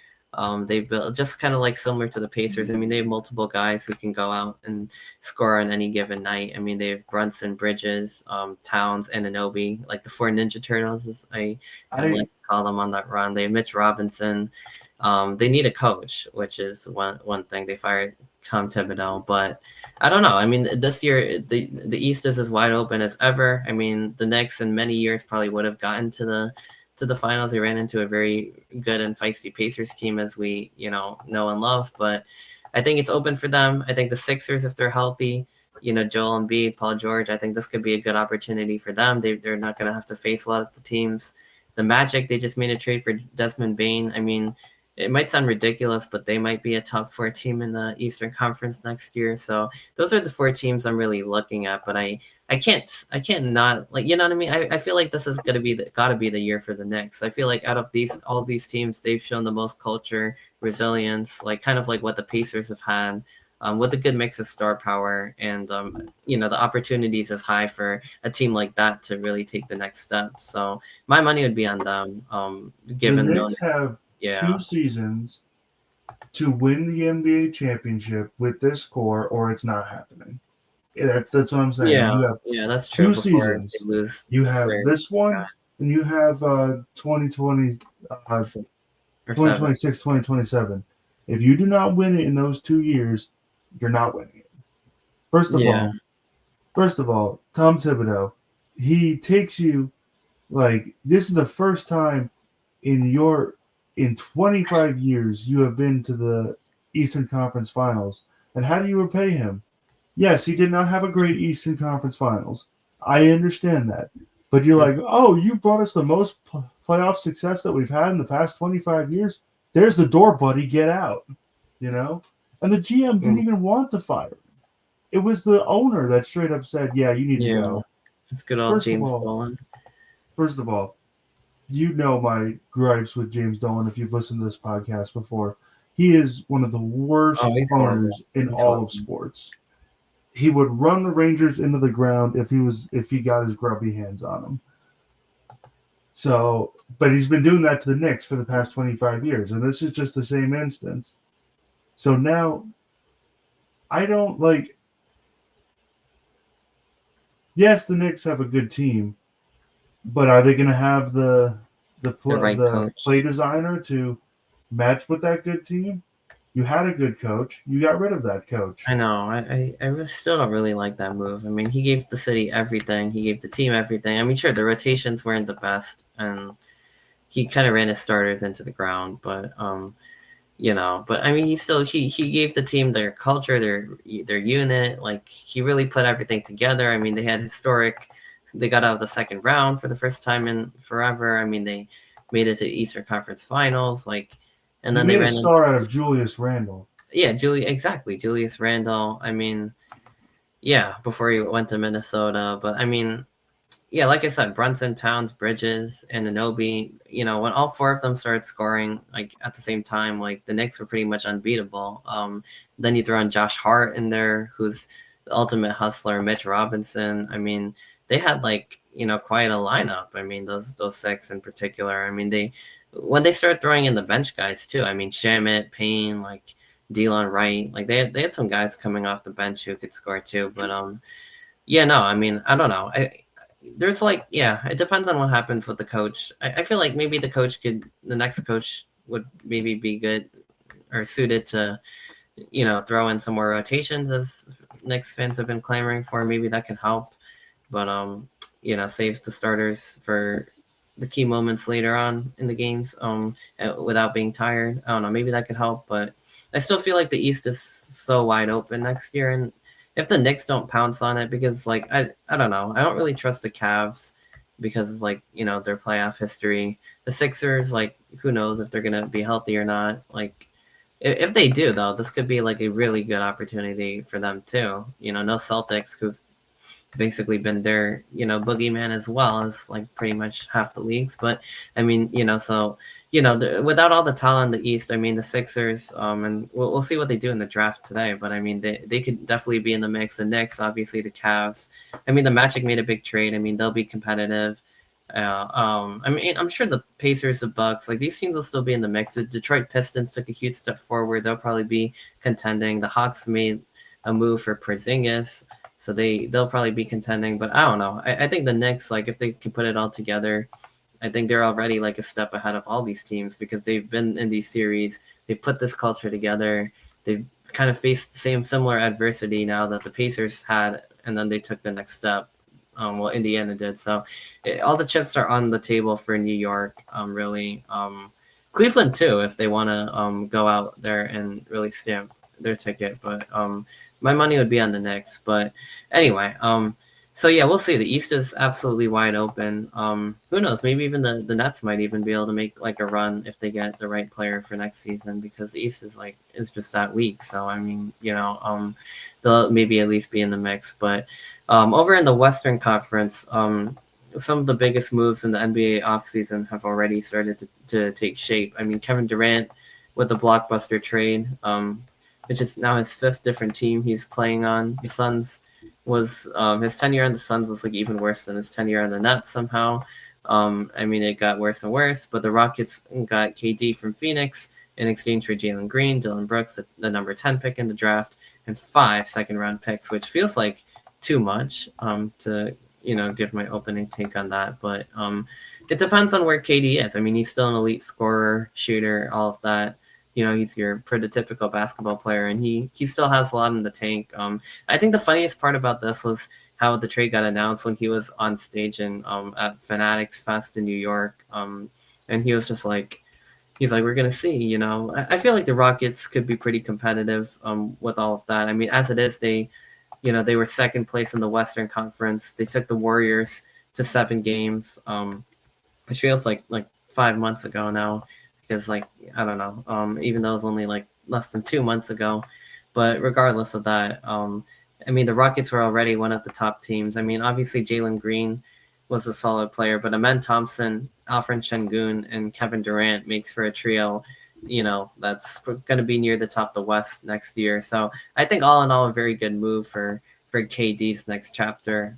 They've built just kind of like similar to the Pacers. I mean, they have multiple guys who can go out and score on any given night. I mean, they have Brunson, Bridges, Towns, and Anunoby, like the 4 Ninja Turtles, as I like to call them on that run. They have Mitch Robinson. They need a coach, which is one thing. They fired Tom Thibodeau, but I don't know. I mean, this year the East is as wide open as ever. I mean, the Knicks in many years probably would have gotten to the finals. They ran into a very good and feisty Pacers team, as we know and love. But I think it's open for them. I think the Sixers, if they're healthy, Joel Embiid, Paul George. I think this could be a good opportunity for them. They're not going to have to face a lot of the teams. The Magic, they just made a trade for Desmond Bain. I mean, it might sound ridiculous, but they might be a top 4 team in the Eastern Conference next year. So those are the 4 teams I'm really looking at. But I can't not, like, you know what I mean? I feel like this is gonna be gotta be the year for the Knicks. I feel like out of all these teams, they've shown the most culture, resilience, like kind of like what the Pacers have had. With a good mix of star power, and the opportunities is high for a team like that to really take the next step. So my money would be on them. The Given Knicks have yeah, 2 seasons to win the NBA championship with this core, or it's not happening. That's what I'm saying. yeah, You have yeah, that's true. two Before they seasons. lose You have their this one, guys, and you have 2020, uh, or 7. 2026, 2027. If you do not win it in those 2 years, you're not winning it. First of Yeah, all, First of all, Tom Thibodeau, he takes you like this is the first time in 25 years you have been to the Eastern Conference Finals. And how do you repay him? Yes, he did not have a great Eastern Conference Finals. I understand that. But you're like, oh, you brought us the most playoff success that we've had in the past 25 years. There's the door, buddy. Get out. You know? And the GM didn't even want to fire him. It was the owner that straight up said, yeah, you need to yeah, go. it's good old First of James all, Dolan. first of all, you know my gripes with James Dolan if you've listened to this podcast before. He is one of the worst Oh, he's horrible. owners in He's all of horrible. sports. He would run the Rangers into the ground if he got his grubby hands on them. So, but he's been doing that to the Knicks for the past 25 years, and this is just the same instance. So now, I don't like. Yes, the Knicks have a good team, but are they going to have The right the coach. play designer to match with that good team? You had a good coach. You got rid of that coach. I know. Still don't really like that move. I mean, he gave the city everything. He gave the team everything. I mean, sure, the rotations weren't the best, and he kind of ran his starters into the ground. But I mean, he gave the team their culture, their unit. Like, he really put everything together. I mean, they had historic. They got out of the second round for the first time in forever. I mean, they made it to Eastern Conference Finals. Like, and You then they made a ran in. star out of Julius Randle. Yeah, exactly, Julius Randle. I mean, yeah, before he went to Minnesota. But I mean, yeah, like I said, Brunson, Towns, Bridges, and Anunoby, when all 4 of them started scoring like at the same time, like the Knicks were pretty much unbeatable. Then you throw in Josh Hart in there, who's the ultimate hustler, Mitch Robinson. I mean, they had quite a lineup. I mean, those 6 in particular. I mean, when they started throwing in the bench guys too. I mean, Shamit, Payne, like Delon Wright, like they had some guys coming off the bench who could score too. But yeah, no, I mean, I don't know. There's it depends on what happens with the coach. I feel like maybe the next coach would maybe be good or suited to, throw in some more rotations, as Knicks fans have been clamoring for. Maybe that could help, but saves the starters for the key moments later on in the games, without being tired. I don't know. Maybe that could help, but I still feel like the East is so wide open next year, and if the Knicks don't pounce on it, because I don't know, I don't really trust the Cavs because of their playoff history. The Sixers, like, who knows if they're gonna be healthy or not. Like, if they do though, this could be like a really good opportunity for them too. No Celtics, who've basically been their boogeyman as well as like pretty much half the leagues. But I mean, without all the talent in the East, I mean, the Sixers, and we'll see what they do in the draft today. But I mean, they could definitely be in the mix. The Knicks, obviously, the Cavs. I mean, the Magic made a big trade. I mean, they'll be competitive. I mean, I'm sure the Pacers, the Bucks, like, these teams will still be in the mix. The Detroit Pistons took a huge step forward. They'll probably be contending. The Hawks made a move for Porzingis, so they'll probably be contending. But I don't know. I think the Knicks, like, if they can put it all together, I think they're already like a step ahead of all these teams because they've been in these series. They've put this culture together. They've kind of faced the similar adversity now that the Pacers had, and then they took the next step. Well, Indiana did. So all the chips are on the table for New York, really. Cleveland too, if they want to go out there and really their ticket, but my money would be on the Knicks. But anyway, so yeah, we'll see. The East is absolutely wide open. Who knows? Maybe even the Nets might even be able to make like a run if they get the right player for next season, because the East is just that weak. So I mean, they'll maybe at least be in the mix. But over in the Western Conference, some of the biggest moves in the NBA offseason have already started to take shape. I mean, Kevin Durant with the blockbuster trade, which is now his 5th different team he's playing on. The Suns was his tenure on the Suns was like even worse than his tenure on the Nets somehow. I mean, it got worse and worse, but the Rockets got KD from Phoenix in exchange for Jalen Green, Dylan Brooks, the number 10 pick in the draft, and 5 second-round picks, which feels like too much to give my opening take on that. But it depends on where KD is. I mean, he's still an elite scorer, shooter, all of that. He's your prototypical basketball player, and he still has a lot in the tank. I think the funniest part about this was how the trade got announced when he was on stage at Fanatics Fest in New York. And he was just like, we're going to see, I feel like the Rockets could be pretty competitive with all of that. I mean, as it is, they were second place in the Western Conference. They took the Warriors to 7 games, which feels like 5 months ago now. Because I don't know, even though it was only like less than 2 months ago, but regardless of that, I mean, the Rockets were already one of the top teams. I mean, obviously Jalen Green was a solid player, but Amen Thompson, Alfred Şengün, and Kevin Durant makes for a trio, that's going to be near the top of the West next year. So I think all in all, a very good move for KD's next chapter.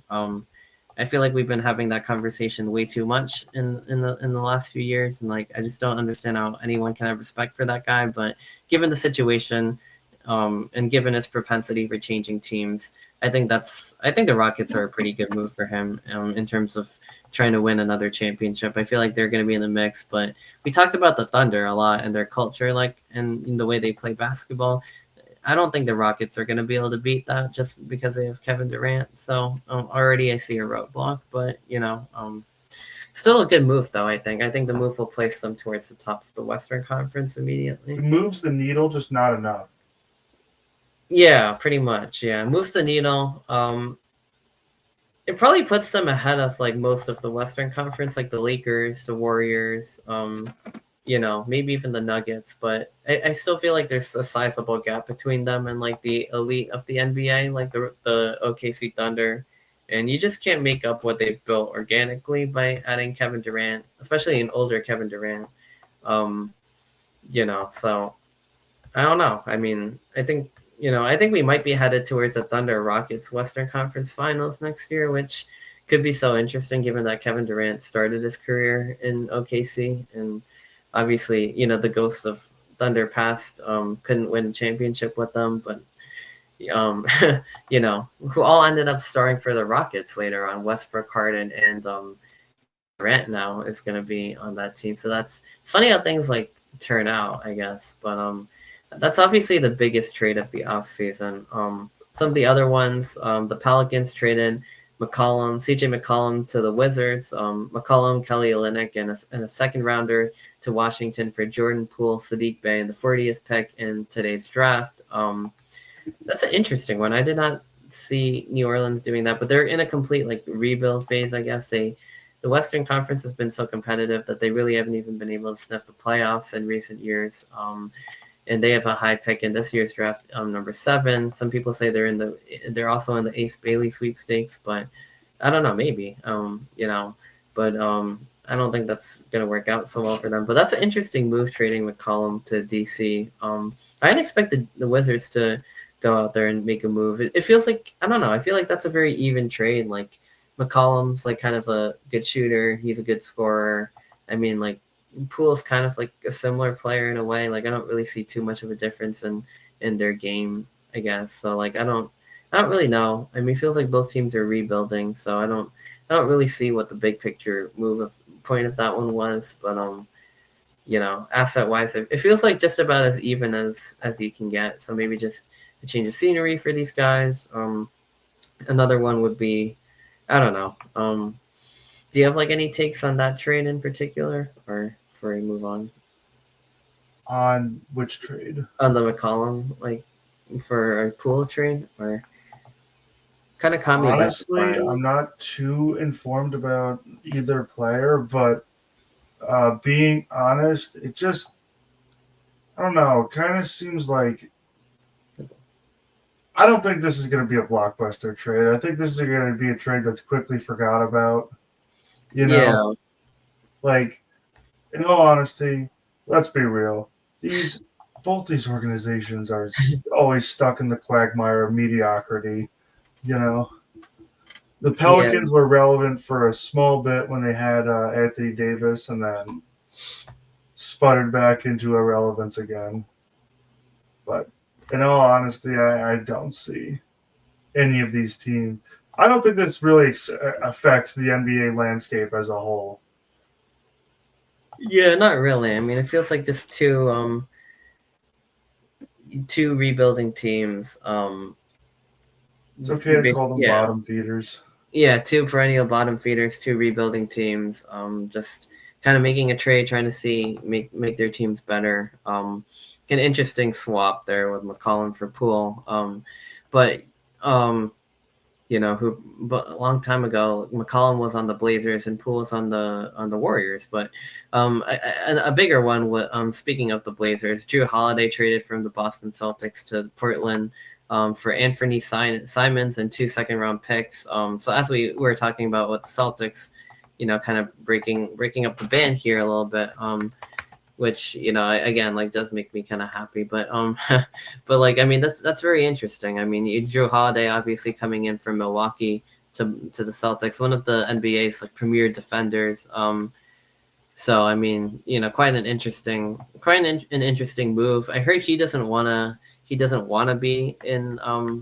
I feel like we've been having that conversation way too much in the last few years, and I just don't understand how anyone can have respect for that guy. But given the situation, and given his propensity for changing teams, I think the Rockets are a pretty good move for him in terms of trying to win another championship. I feel like they're going to be in the mix. But we talked about the Thunder a lot and their culture, and in the way they play basketball. I don't think the Rockets are going to be able to beat that just because they have Kevin Durant. So already I see a roadblock, but still a good move though. I think the move will place them towards the top of the Western Conference immediately. It moves the needle, just not enough. Yeah, pretty much. Yeah, moves the needle. It probably puts them ahead of most of the Western Conference, like the Lakers, the Warriors, maybe even the Nuggets, but I still feel like there's a sizable gap between them and the elite of the NBA, like the OKC Thunder, and you just can't make up what they've built organically by adding Kevin Durant, especially an older Kevin Durant. So I don't know. I mean, I think we might be headed towards the Thunder Rockets Western Conference Finals next year, which could be so interesting given that Kevin Durant started his career in OKC, and obviously, the ghosts of Thunder past couldn't win a championship with them, but who all ended up starring for the Rockets later on. Westbrook, Harden, and Durant now is going to be on that team. So it's funny how things turn out, I guess. But that's obviously the biggest trade of the offseason. Some of the other ones, the Pelicans traded CJ McCollum to the Wizards, McCollum, Kelly Olynyk, and a second rounder to Washington for Jordan Poole, Sadiq Bey, and the 40th pick in today's draft. That's an interesting one. I did not see New Orleans doing that, but they're in a complete rebuild phase, I guess. The Western Conference has been so competitive that they really haven't even been able to sniff the playoffs in recent years. And they have a high pick in this year's draft, number 7. Some people say they're also in the Ace Bailey sweepstakes, but I don't know, maybe, but I don't think that's going to work out so well for them. But that's an interesting move, trading McCollum to DC. I didn't expect the Wizards to go out there and make a move. It feels like, I don't know, I feel like that's a very even trade. McCollum's kind of a good shooter. He's a good scorer. I mean, Poole's kind of a similar player in a way. I don't really see too much of a difference in their game, I guess. So I don't really know. I mean, it feels like both teams are rebuilding, so I don't really see what the big picture point of that one was. But asset wise, it feels like just about as even as you can get. So maybe just a change of scenery for these guys. Another one would be, I don't know. Do you have any takes on that trade in particular, or before we move on? On which trade? On the McCollum, for a Poole trade, or kind of caught me by Honestly, surprise. I'm not too informed about either player, but being honest, it just, I don't know, kind of seems like I don't think this is going to be a blockbuster trade. I think this is going to be a trade that's quickly forgot about. You know, Yeah, like in all honesty, let's be real. These both these organizations are always stuck in the quagmire of mediocrity. You know, the yeah, Pelicans were relevant for a small bit when they had Anthony Davis, and then sputtered back into irrelevance again. But in all honesty, I don't see any of these teams. I don't think this really affects the NBA landscape as a whole. yeah. Not really. I mean, it feels like just two rebuilding teams. It's okay to call them Yeah, bottom feeders. yeah. Two perennial bottom feeders, two rebuilding teams. Just kind of making a trade, trying to see make their teams better. An interesting swap there with McCollum for Poole. But um, but a long time ago, McCollum was on the Blazers and Poole was on the Warriors. But a bigger one was speaking of the Blazers, Drew Holiday traded from the Boston Celtics to Portland for Anthony Simons and 2 second-round picks. So as we were talking about with the Celtics, kind of breaking up the band here a little bit. Which again like does make me kind of happy, but but like I mean that's very interesting. I mean, Drew Holiday obviously coming in from Milwaukee to the Celtics, one of the NBA's like premier defenders. So I mean, quite an interesting move. I heard he doesn't want to be in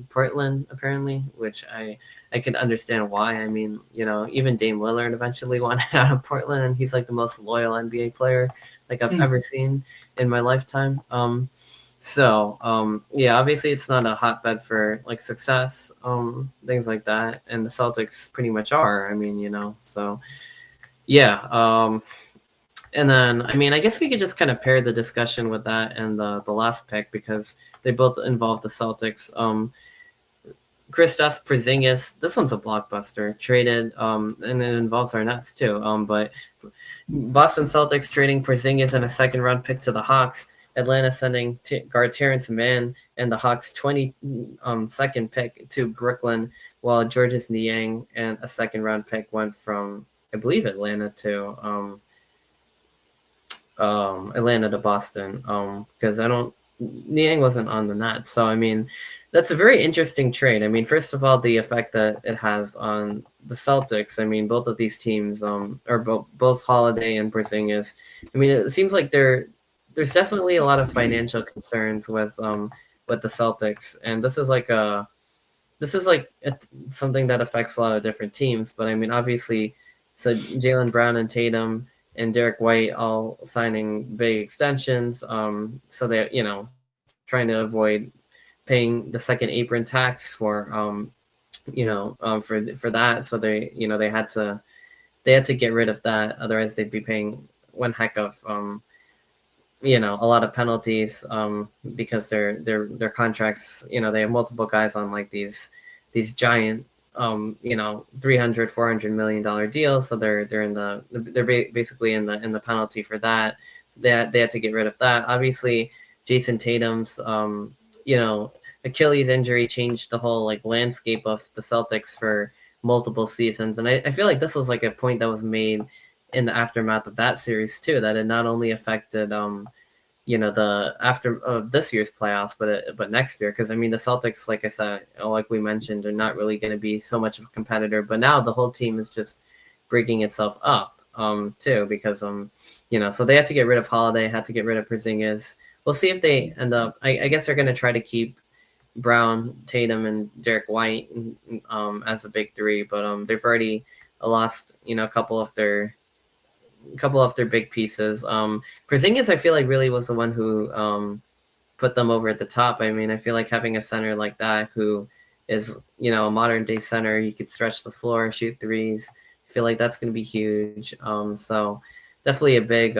Portland apparently, which I can understand why. I mean, even Dame Lillard eventually wanted out of Portland, and he's like the most loyal NBA player like I've ever seen in my lifetime. Yeah, obviously it's not a hotbed for like success, things like that, and the Celtics pretty much are. I mean, so yeah. And then, I mean, I guess we could just kind of pair the discussion with that and the last pick because they both involve the Celtics. Kristaps Porzingis, this one's a blockbuster, traded, and it involves our Nets too. But Boston Celtics trading Porzingis and a second-round pick to the Hawks. Atlanta sending guard Terrence Mann and the Hawks' 22nd pick to Brooklyn, while Georges Niang and a second-round pick went from, I believe, Atlanta to Atlanta to Boston, because Niang wasn't on the Nets. So I mean, that's a very interesting trade. I mean, first of all, the effect that it has on the Celtics. I mean, both of these teams, or both Holiday and Porzingis. I mean, it seems like there's definitely a lot of financial concerns with the Celtics, and this is like something that affects a lot of different teams. But I mean, obviously, so Jaylen Brown and Tatum and Derek White all signing big extensions. So they, trying to avoid paying the second apron tax for that. So they had to get rid of that. Otherwise, they'd be paying one heck of a lot of penalties because their contracts. They have multiple guys on like these giant 300 400 million dollar deals, so they're basically in the penalty for that. They had to get rid of that. Obviously, Jason Tatum's Achilles injury changed the whole like landscape of the Celtics for multiple seasons, and I feel like this was like a point that was made in the aftermath of that series too, that it not only affected the after this year's playoffs, but next year, because I mean the Celtics, like I said, like we mentioned, are not really going to be so much of a competitor. But now the whole team is just breaking itself up too, because so they had to get rid of Holiday, had to get rid of Porzingis. We'll see if they end up. I guess they're going to try to keep Brown, Tatum, and Derek White as a big three, but they've already lost a couple of their big pieces. Porzingis, I feel like really was the one who put them over at the top. I mean, I feel like having a center like that who is a modern day center, he could stretch the floor, shoot threes. I feel like that's going to be huge. So definitely a big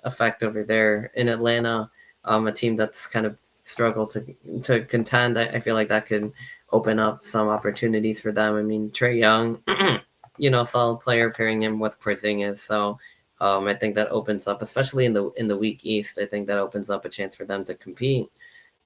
effect over there in Atlanta. A team that's kind of struggle to contend, I feel like that could open up some opportunities for them. I mean, Trae Young, solid player pairing him with Porzingis. So I think that opens up, especially in the weak East. I think that opens up a chance for them to compete.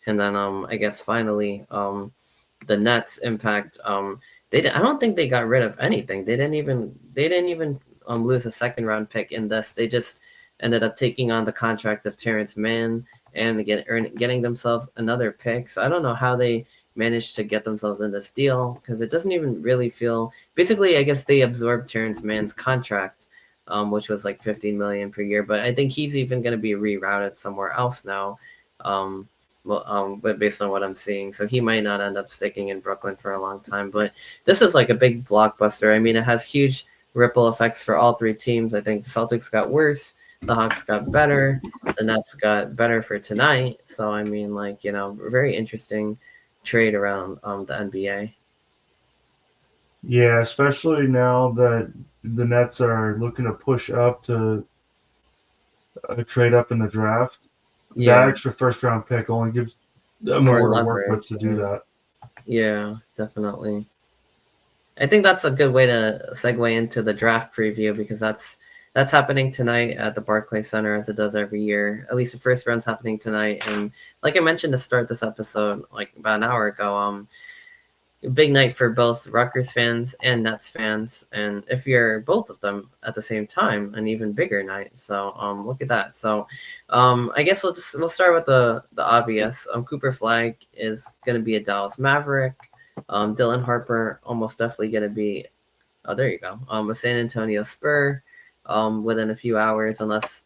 And then I guess finally the Nets impact. I don't think they got rid of anything. They didn't even lose a second round pick in this. They just ended up taking on the contract of Terrence Mann and getting themselves another pick. So I don't know how they managed to get themselves in this deal because it doesn't even really feel. Basically, I guess they absorbed Terrence Mann's contract, which was like 15 million per year. But I think he's even going to be rerouted somewhere else now. But based on what I'm seeing, so he might not end up sticking in Brooklyn for a long time. But this is like a big blockbuster. I mean, it has huge ripple effects for all three teams. I think the Celtics got worse, the Hawks got better, the Nets got better for tonight. So I mean, very interesting trade around the NBA. Yeah, especially now that the Nets are looking to push up to trade up in the draft. That Yeah, extra first round pick only gives them more more to work with leverage. to do that. Yeah, definitely. I think that's a good way to segue into the draft preview because that's happening tonight at the Barclays Center as it does every year. At least the first round's happening tonight, and like I mentioned to start this episode like about an hour ago, big night for both Rutgers fans and Nets fans, and if you're both of them at the same time, an even bigger night. So look at that. So I guess we'll start with the obvious. Cooper Flag is going to be a Dallas Maverick. Dylan Harper almost definitely going to be. Oh, there you go. A San Antonio Spur. Within a few hours, unless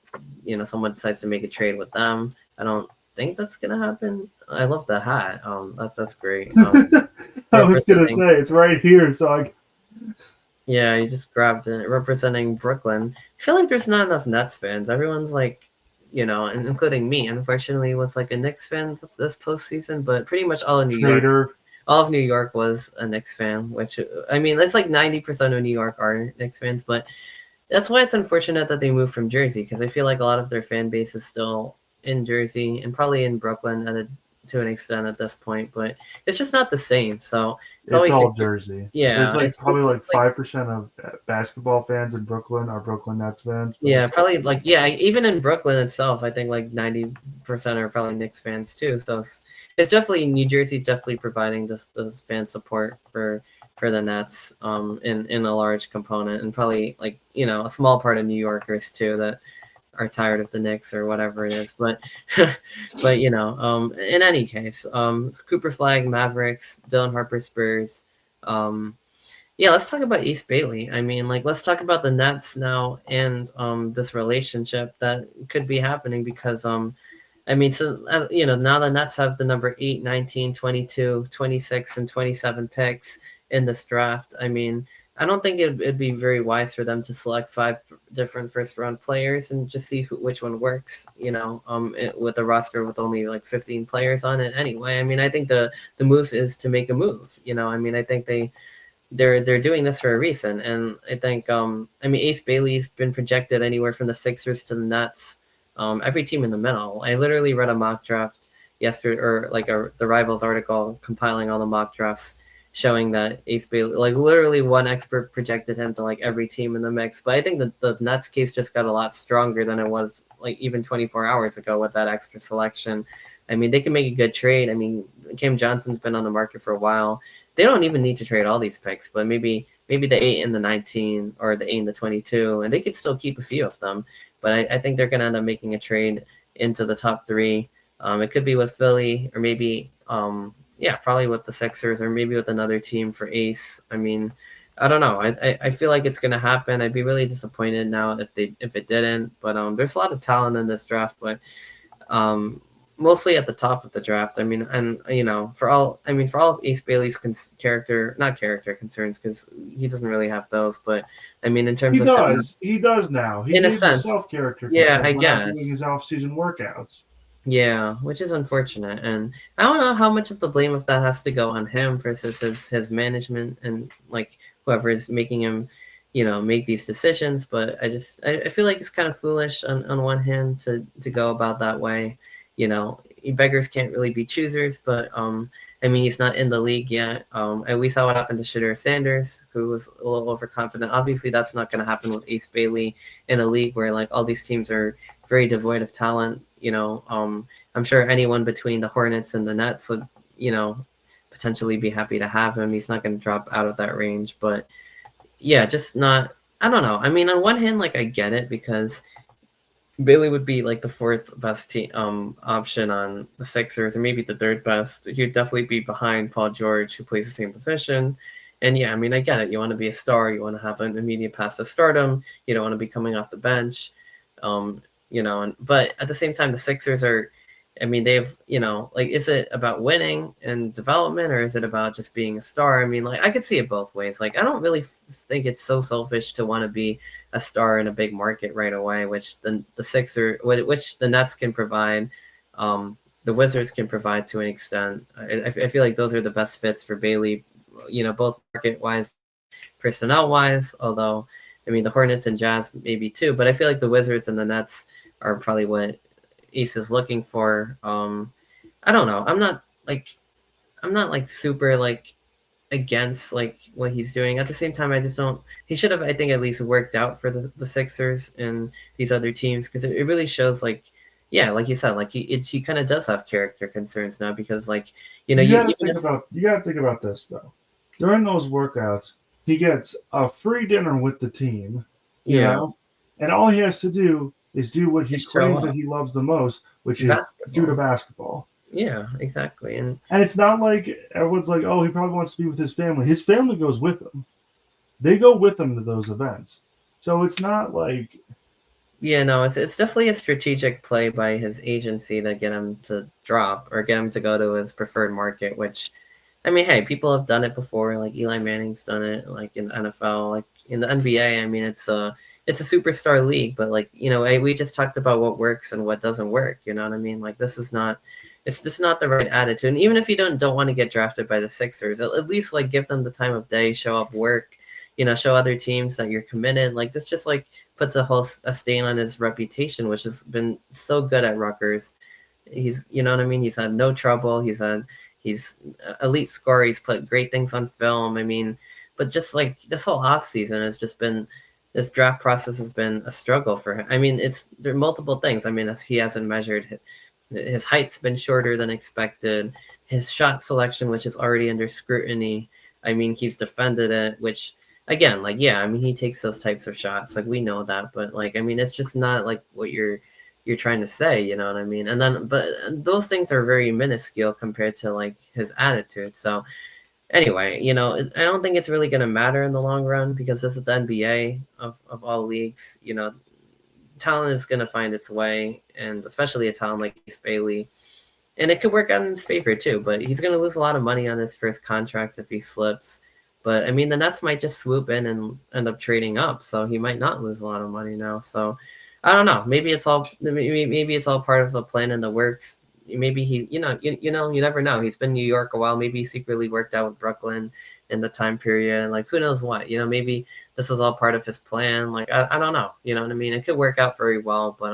someone decides to make a trade with them. I don't think that's gonna happen. I love the hat. That's great. I was gonna Representing. say it's right here, so I. Yeah, you just grabbed it. Representing Brooklyn. I feel like there's not enough Nets fans. Everyone's like, and including me, unfortunately, was like a Knicks fan this postseason. But pretty much all of New York, Trader. all of New York was a Knicks fan. Which I mean, it's like 90% of New York are Knicks fans. But that's why it's unfortunate that they moved from Jersey because I feel like a lot of their fan base is still in Jersey and probably in Brooklyn to an extent at this point. But it's just not the same. So it's It's always all Jersey. There's yeah, like probably it's like like 5% of basketball fans in Brooklyn are Brooklyn Nets fans, but yeah, it's probably like yeah, even in Brooklyn itself, I think like 90% are probably Knicks fans too. So it's definitely New Jersey's definitely providing this fan support for the Nets in a large component, and probably like a small part of New Yorkers too that are tired of the Knicks or whatever it is. But but in any case, Cooper Flag Mavericks, Dylan Harper Spurs. Yeah, let's talk about Ace Bailey. I mean, like, let's talk about the Nets now and this relationship that could be happening because I mean, so now the Nets have the number 8, 19, 22, 26, and 27 picks in this draft. I mean, I don't think it'd be very wise for them to select 5 different first round players and just see which one works. With a roster with only like 15 players on it. Anyway, I mean, I think the move is to make a move. I mean, I think they're doing this for a reason, and I think I mean Ace Bailey's been projected anywhere from the Sixers to the Nets, every team in the middle. I literally read a mock draft yesterday, or like the Rivals article compiling all the mock drafts, showing that Ace Bailey, like literally one expert projected him to like every team in the mix. But I think the Nets case just got a lot stronger than it was like even 24 hours ago with that extra selection. I mean, they can make a good trade. I mean, Cam Johnson's been on the market for a while. They don't even need to trade all these picks, but maybe the 8 and the 19 or the 8 and the 22, and they could still keep a few of them. But I think they're going to end up making a trade into the top 3. It could be with Philly or maybe yeah, probably with the Sixers or maybe with another team for Ace. I mean, I don't know. I feel like it's going to happen. I'd be really disappointed now if it didn't. But there's a lot of talent in this draft, but mostly at the top of the draft. I mean, and for all of Ace Bailey's not character concerns, because he doesn't really have those, but I mean, in terms he of him, does. He does now. He in a gave sense, himself character yeah, concerns I by not doing guess, his off-season workouts. yeah, which is unfortunate, and I don't know how much of the blame of that has to go on him versus his management and like whoever is making him, make these decisions. But I feel like it's kind of foolish on one hand to go about that way. You know, beggars can't really be choosers, but I mean, he's not in the league yet. And we saw what happened to Shedeur Sanders, who was a little overconfident. Obviously, that's not going to happen with Ace Bailey in a league where like all these teams are very devoid of talent. I'm sure anyone between the Hornets and the Nets would, potentially be happy to have him. He's not going to drop out of that range, but yeah, just not. I don't know. I mean, on one hand, like I get it because Bailey would be like the fourth best team option on the Sixers, or maybe the third best. He'd definitely be behind Paul George, who plays the same position. And yeah, I mean, I get it. You want to be a star. You want to have an immediate path to stardom. You don't want to be coming off the bench. But at the same time, the Sixers are. I mean, they've, like, is it about winning and development, or is it about just being a star? I mean, like, I could see it both ways. Like, I don't really think it's so selfish to want to be a star in a big market right away, which which the Nets can provide, the Wizards can provide to an extent. I feel like those are the best fits for Bailey, both market wise, personnel wise. Although, I mean, the Hornets and Jazz maybe too, but I feel like the Wizards and the Nets are probably what Ace is looking for. I don't know. I'm not like super like against like what he's doing. At the same time, I just don't. He should have, I think, at least worked out for the Sixers and these other teams, because it really shows like, yeah, like you said, like he kind of does have character concerns now, because like you gotta think about this though. During those workouts, he gets a free dinner with the team, you know, and all he has to do is do what he claims that he loves the most, which is shoot a basketball. Yeah, exactly. And it's not like everyone's like, oh, he probably wants to be with his family. His family goes with him. They go with him to those events. So it's not like... Yeah, no, it's definitely a strategic play by his agency to get him to drop or get him to go to his preferred market, which, I mean, hey, people have done it before. Like Eli Manning's done it, like in the NFL, like in the NBA. I mean, it's a superstar league, but like, we just talked about what works and what doesn't work. You know what I mean? Like it's just not the right attitude. And even if you don't want to get drafted by the Sixers, at least like give them the time of day, show up work, show other teams that you're committed. Like this just like puts a stain on his reputation, which has been so good at Rutgers. He's, you know what I mean? He's had no trouble. He's elite scorer. He's put great things on film. I mean, but just like this whole off season has just been, this draft process has been a struggle for him. I mean, there are multiple things. I mean, he hasn't measured his height's been shorter than expected. His shot selection, which is already under scrutiny. I mean, he's defended it, which again, like, yeah, I mean, he takes those types of shots. Like we know that, but like, I mean, it's just not like what you're trying to say, you know what I mean? And then, but those things are very minuscule compared to like his attitude. So anyway, I don't think it's really going to matter in the long run, because this is the NBA of all leagues. Talent is going to find its way, and especially a talent like Ace Bailey. And it could work out in his favor too, but he's going to lose a lot of money on his first contract if he slips. But I mean, the Nets might just swoop in and end up trading up, so he might not lose a lot of money now. So I don't know. Maybe it's all part of the plan in the works. Maybe he, you never know. He's been in New York a while. Maybe he secretly worked out with Brooklyn in the time period. Like, who knows what? Maybe this is all part of his plan. Like, I don't know. You know what I mean? It could work out very well, but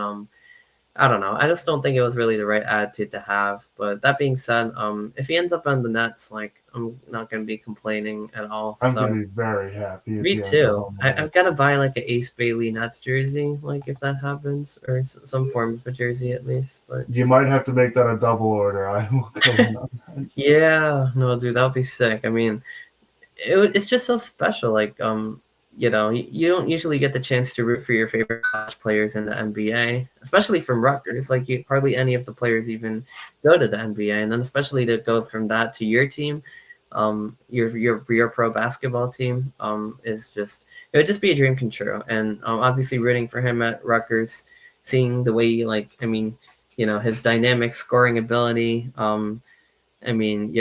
I don't know. I just don't think it was really the right attitude to have. But that being said, if he ends up on the Nets, like, I'm not going to be complaining at all. I'm going to be very happy. Me too. I've got to buy like an Ace Bailey Nets jersey, like if that happens, or some form of a jersey at least. But you might have to make that a double order. I will go on that. Yeah, no, dude, that would be sick. I mean, it's just so special. Like, you don't usually get the chance to root for your favorite college players in the NBA, especially from Rutgers. Like, hardly any of the players even go to the NBA, and then especially to go from that to your team, your pro basketball team, is just, it would just be a dream come true. And obviously rooting for him at Rutgers, seeing the way, like, I mean, his dynamic scoring ability. I mean,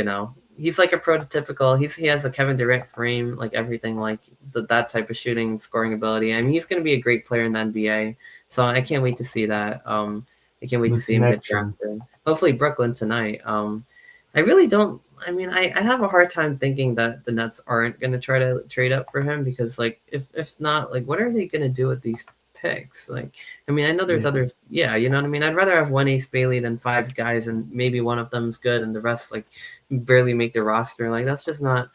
he's like a prototypical. He has a Kevin Durant frame, like everything, like that type of shooting and scoring ability. I mean, he's going to be a great player in the NBA. So I can't wait to see that. I can't wait to see him get drafted. Hopefully Brooklyn tonight. I really don't. I mean, I have a hard time thinking that the Nets aren't going to try to trade up for him, because, like, if not, like, what are they going to do with these picks. Like, I mean, I know there's others. Yeah, you know what I mean. I'd rather have one Ace Bailey than 5 guys, and maybe one of them's good, and the rest like barely make the roster. Like, that's not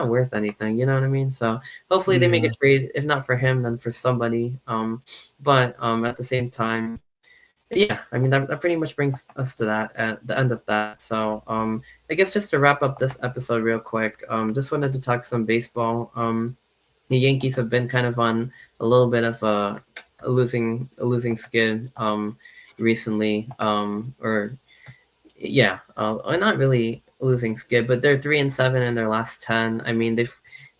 worth anything. You know what I mean? So hopefully they make a trade, if not for him, then for somebody. But at the same time, yeah, I mean that pretty much brings us to that at the end of that. So I guess just to wrap up this episode real quick, just wanted to talk some baseball. The Yankees have been kind of on a little bit of a losing skid recently, or yeah, not really losing skid, but they're 3-7 in their last 10. I mean,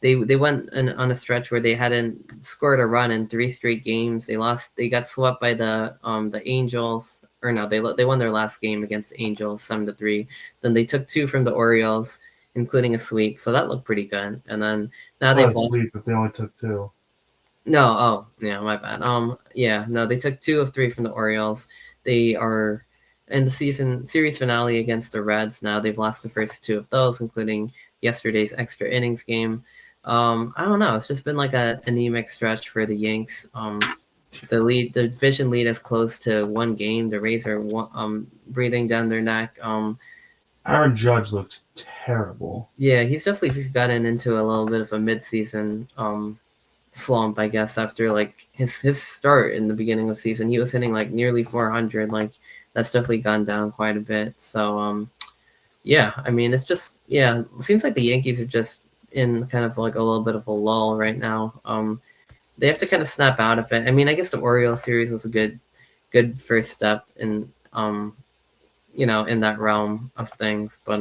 they went on a stretch where they hadn't scored a run in 3 straight games. They lost. They got swept by the Angels, or no, they won their last game against the Angels 7-3. Then they took 2 from the Orioles, including a sweep. So that looked pretty good. And then now they've lost. Sweep, but they only took 2. No, oh yeah, my bad. Yeah, no, they took 2 of 3 from the Orioles. They are in the series finale against the Reds. Now they've lost the first 2 of those, including yesterday's extra innings game. I don't know. It's just been like a anemic stretch for the Yanks. The division lead is close to 1 game. The Rays are breathing down their neck. Aaron Judge looks terrible. Yeah, he's definitely gotten into a little bit of a midseason slump, I guess, after like his start in the beginning of the season. He was hitting like nearly 400. Like that's definitely gone down quite a bit. So yeah, I mean it's just it seems like the Yankees are just in kind of like a little bit of a lull right now. They have to kind of snap out of it. I mean, I guess the Orioles series was a good first step in in that realm of things, but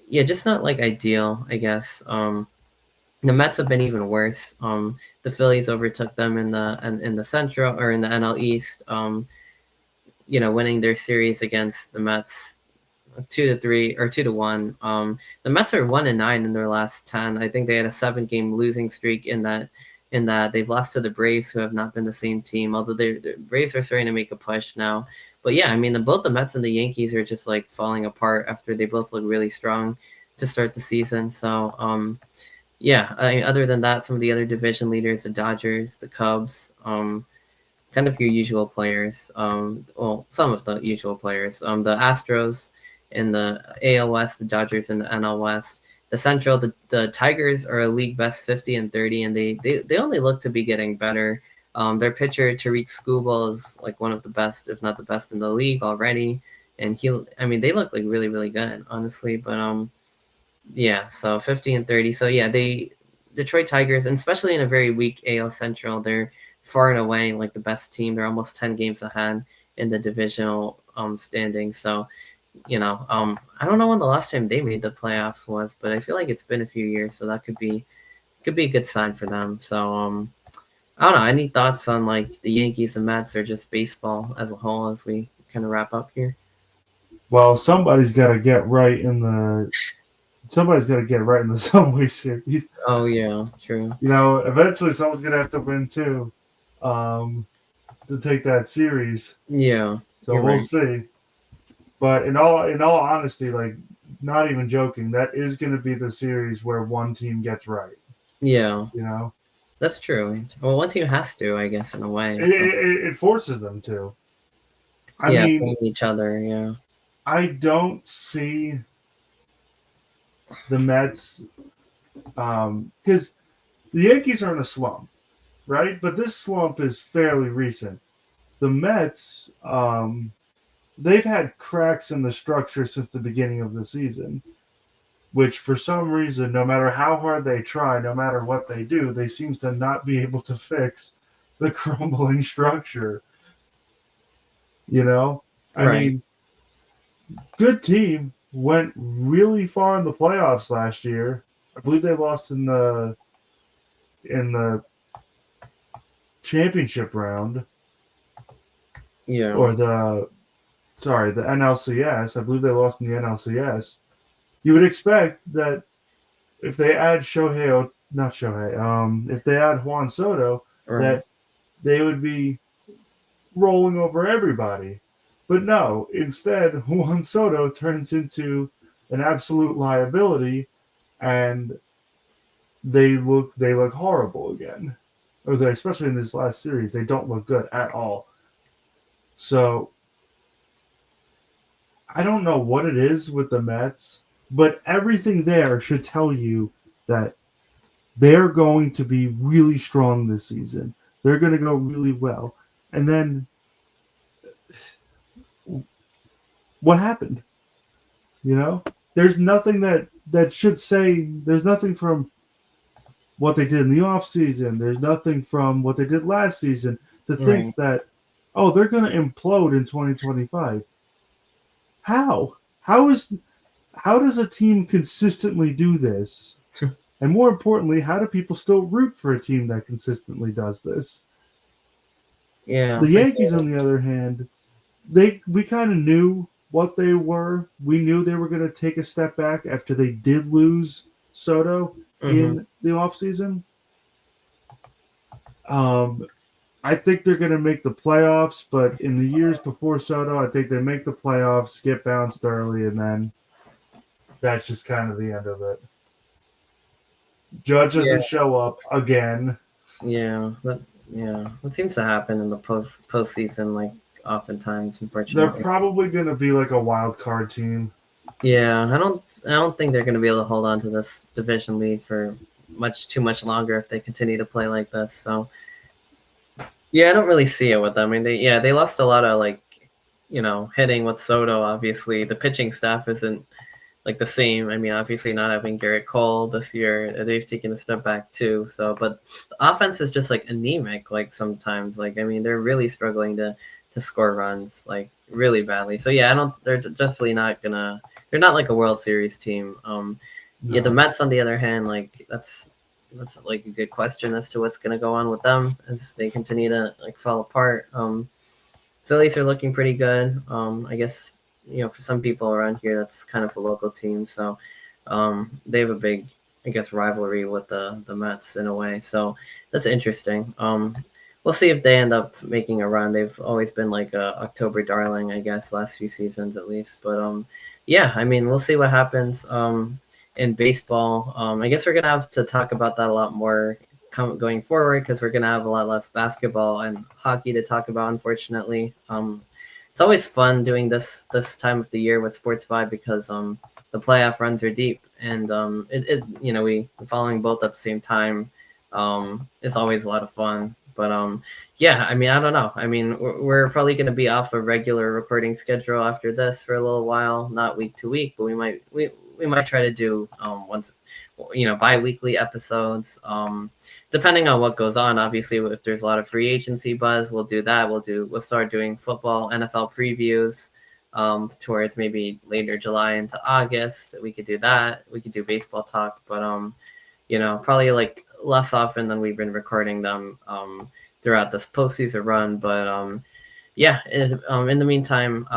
yeah, just not like ideal, I guess. The Mets have been even worse. The Phillies overtook them in the Central, or in the NL East. Winning their series against the Mets 2-3 or 2-1. The Mets are 1-9 in their last 10. I think they had a 7-game losing streak in that they've lost to the Braves, who have not been the same team. Although the Braves are starting to make a push now. But yeah, I mean, both the Mets and the Yankees are just like falling apart after they both look really strong to start the season. So yeah, I mean, other than that, some of the other division leaders, the Dodgers, the Cubs, kind of your usual players. Well, some of the usual players. The Astros in the AL West, the Dodgers in the NL West. The Central, the Tigers are a league best 50-30, and they only look to be getting better. Their pitcher Tariq Skubal is like one of the best, if not the best, in the league already. And they look like really, really good, honestly. But yeah, so 50-30. So yeah, Detroit Tigers, and especially in a very weak AL Central, they're far and away like the best team. They're almost 10 games ahead in the divisional standings. So I don't know when the last time they made the playoffs was, but I feel like it's been a few years, so that could be a good sign for them. So I don't know. Any thoughts on like the Yankees and Mets, or just baseball as a whole, as we kind of wrap up here? Well, somebody's got to get right in the Subway Series. Oh yeah, true. Eventually someone's gonna have to win too, to take that series. Yeah. So we'll see. But in all honesty, like, not even joking, that is going to be the series where one team gets right. Yeah. That's true. Well, one team has to, I guess, in a way. It forces them to. I mean, playing each other. Yeah. I don't see the Mets, because the Yankees are in a slump, right? But this slump is fairly recent. The Mets, they've had cracks in the structure since the beginning of the season, which for some reason, no matter how hard they try, no matter what they do, they seem to not be able to fix the crumbling structure. I mean, good team, went really far in the playoffs last year. I believe they lost in the championship round. Yeah. Or the NLCS. I believe they lost in the NLCS. You would expect that if they add if they add Juan Soto, that they would be rolling over everybody. But no, instead, Juan Soto turns into an absolute liability, and they look horrible again. or they, especially in this last series, they don't look good at all. So I don't know what it is with the Mets, but everything there should tell you that they're going to be really strong this season. They're going to go really well. And then what happened? You know, there's nothing that should say, there's nothing from what they did in the offseason. There's nothing from what they did last season to think Right. that, oh, they're going to implode in 2025. How? How does a team consistently do this? And more importantly, how do people still root for a team that consistently does this? Yeah, The for Yankees, sure. on the other hand, we kind of knew what they were. We knew they were going to take a step back after they did lose Soto Mm-hmm. in the offseason. I think they're going to make the playoffs, but in the years before Soto, I think they make the playoffs, get bounced early, and then that's just kind of the end of it. Judge Yeah, doesn't show up again. yeah, that seems to happen in the postseason, like oftentimes, They're unfortunately. probably going to be like a wild card team. Yeah, I don't think they're going to be able to hold on to this division lead for too much longer if they continue to play like this. So yeah, I don't really see it with them. I mean, they lost a lot of like, hitting with Soto. Obviously, the pitching staff isn't like the same. I mean, obviously not having Garrett Cole this year, they've taken a step back too. So, but the offense is just like anemic. Like sometimes, like I mean, they're really struggling to score runs like really badly. So yeah, I don't. They're definitely not gonna. They're not like a World Series team. Yeah, the No. Mets on the other hand, like that's like a good question as to what's gonna go on with them as they continue to like fall apart. Phillies are looking pretty good. I guess for some people around here, that's kind of a local team, so they have a big, I guess, rivalry with the Mets in a way. So that's interesting. We'll see if they end up making a run. They've always been like a October darling, I guess, last few seasons at least. But yeah, I mean, we'll see what happens. In baseball, I guess we're gonna have to talk about that a lot more going forward because we're gonna have a lot less basketball and hockey to talk about. Unfortunately, it's always fun doing this time of the year with SportsVibe because the playoff runs are deep and we following both at the same time is always a lot of fun. But yeah, I mean, I don't know. I mean, we're probably going to be off a regular recording schedule after this for a little while, not week to week, but we might try to do once, bi-weekly episodes, depending on what goes on. Obviously, if there's a lot of free agency buzz, we'll do that. We'll start doing football, NFL previews towards maybe later July into August. We could do that. We could do baseball talk, but probably like less often than we've been recording them throughout this postseason run. But yeah, in the meantime,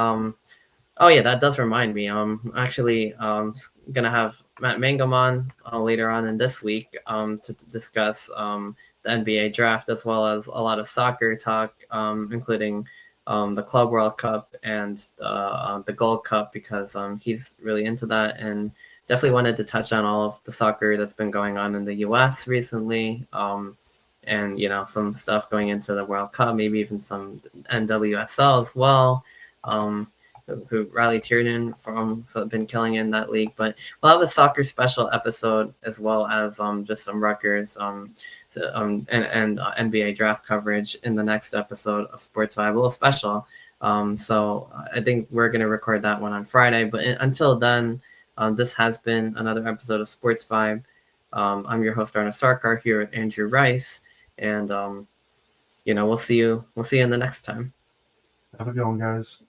oh yeah, that does remind me. Actually, gonna have Matt Mangum on later on in this week to discuss the NBA draft as well as a lot of soccer talk, including the Club World Cup and the Gold Cup because he's really into that and definitely wanted to touch on all of the soccer that's been going on in the U.S. recently. And some stuff going into the World Cup, maybe even some NWSL as well. Who Riley Tiernan from been killing in that league. But we'll have a soccer special episode as well as just some Rutgers and NBA draft coverage in the next episode of Sports Vibe, a little special. So I think we're gonna record that one on Friday. But until then, this has been another episode of Sports Vibe. I'm your host Arnav Sarkar here with Andrew Rice, and we'll see you in the next time. Have a good one, guys.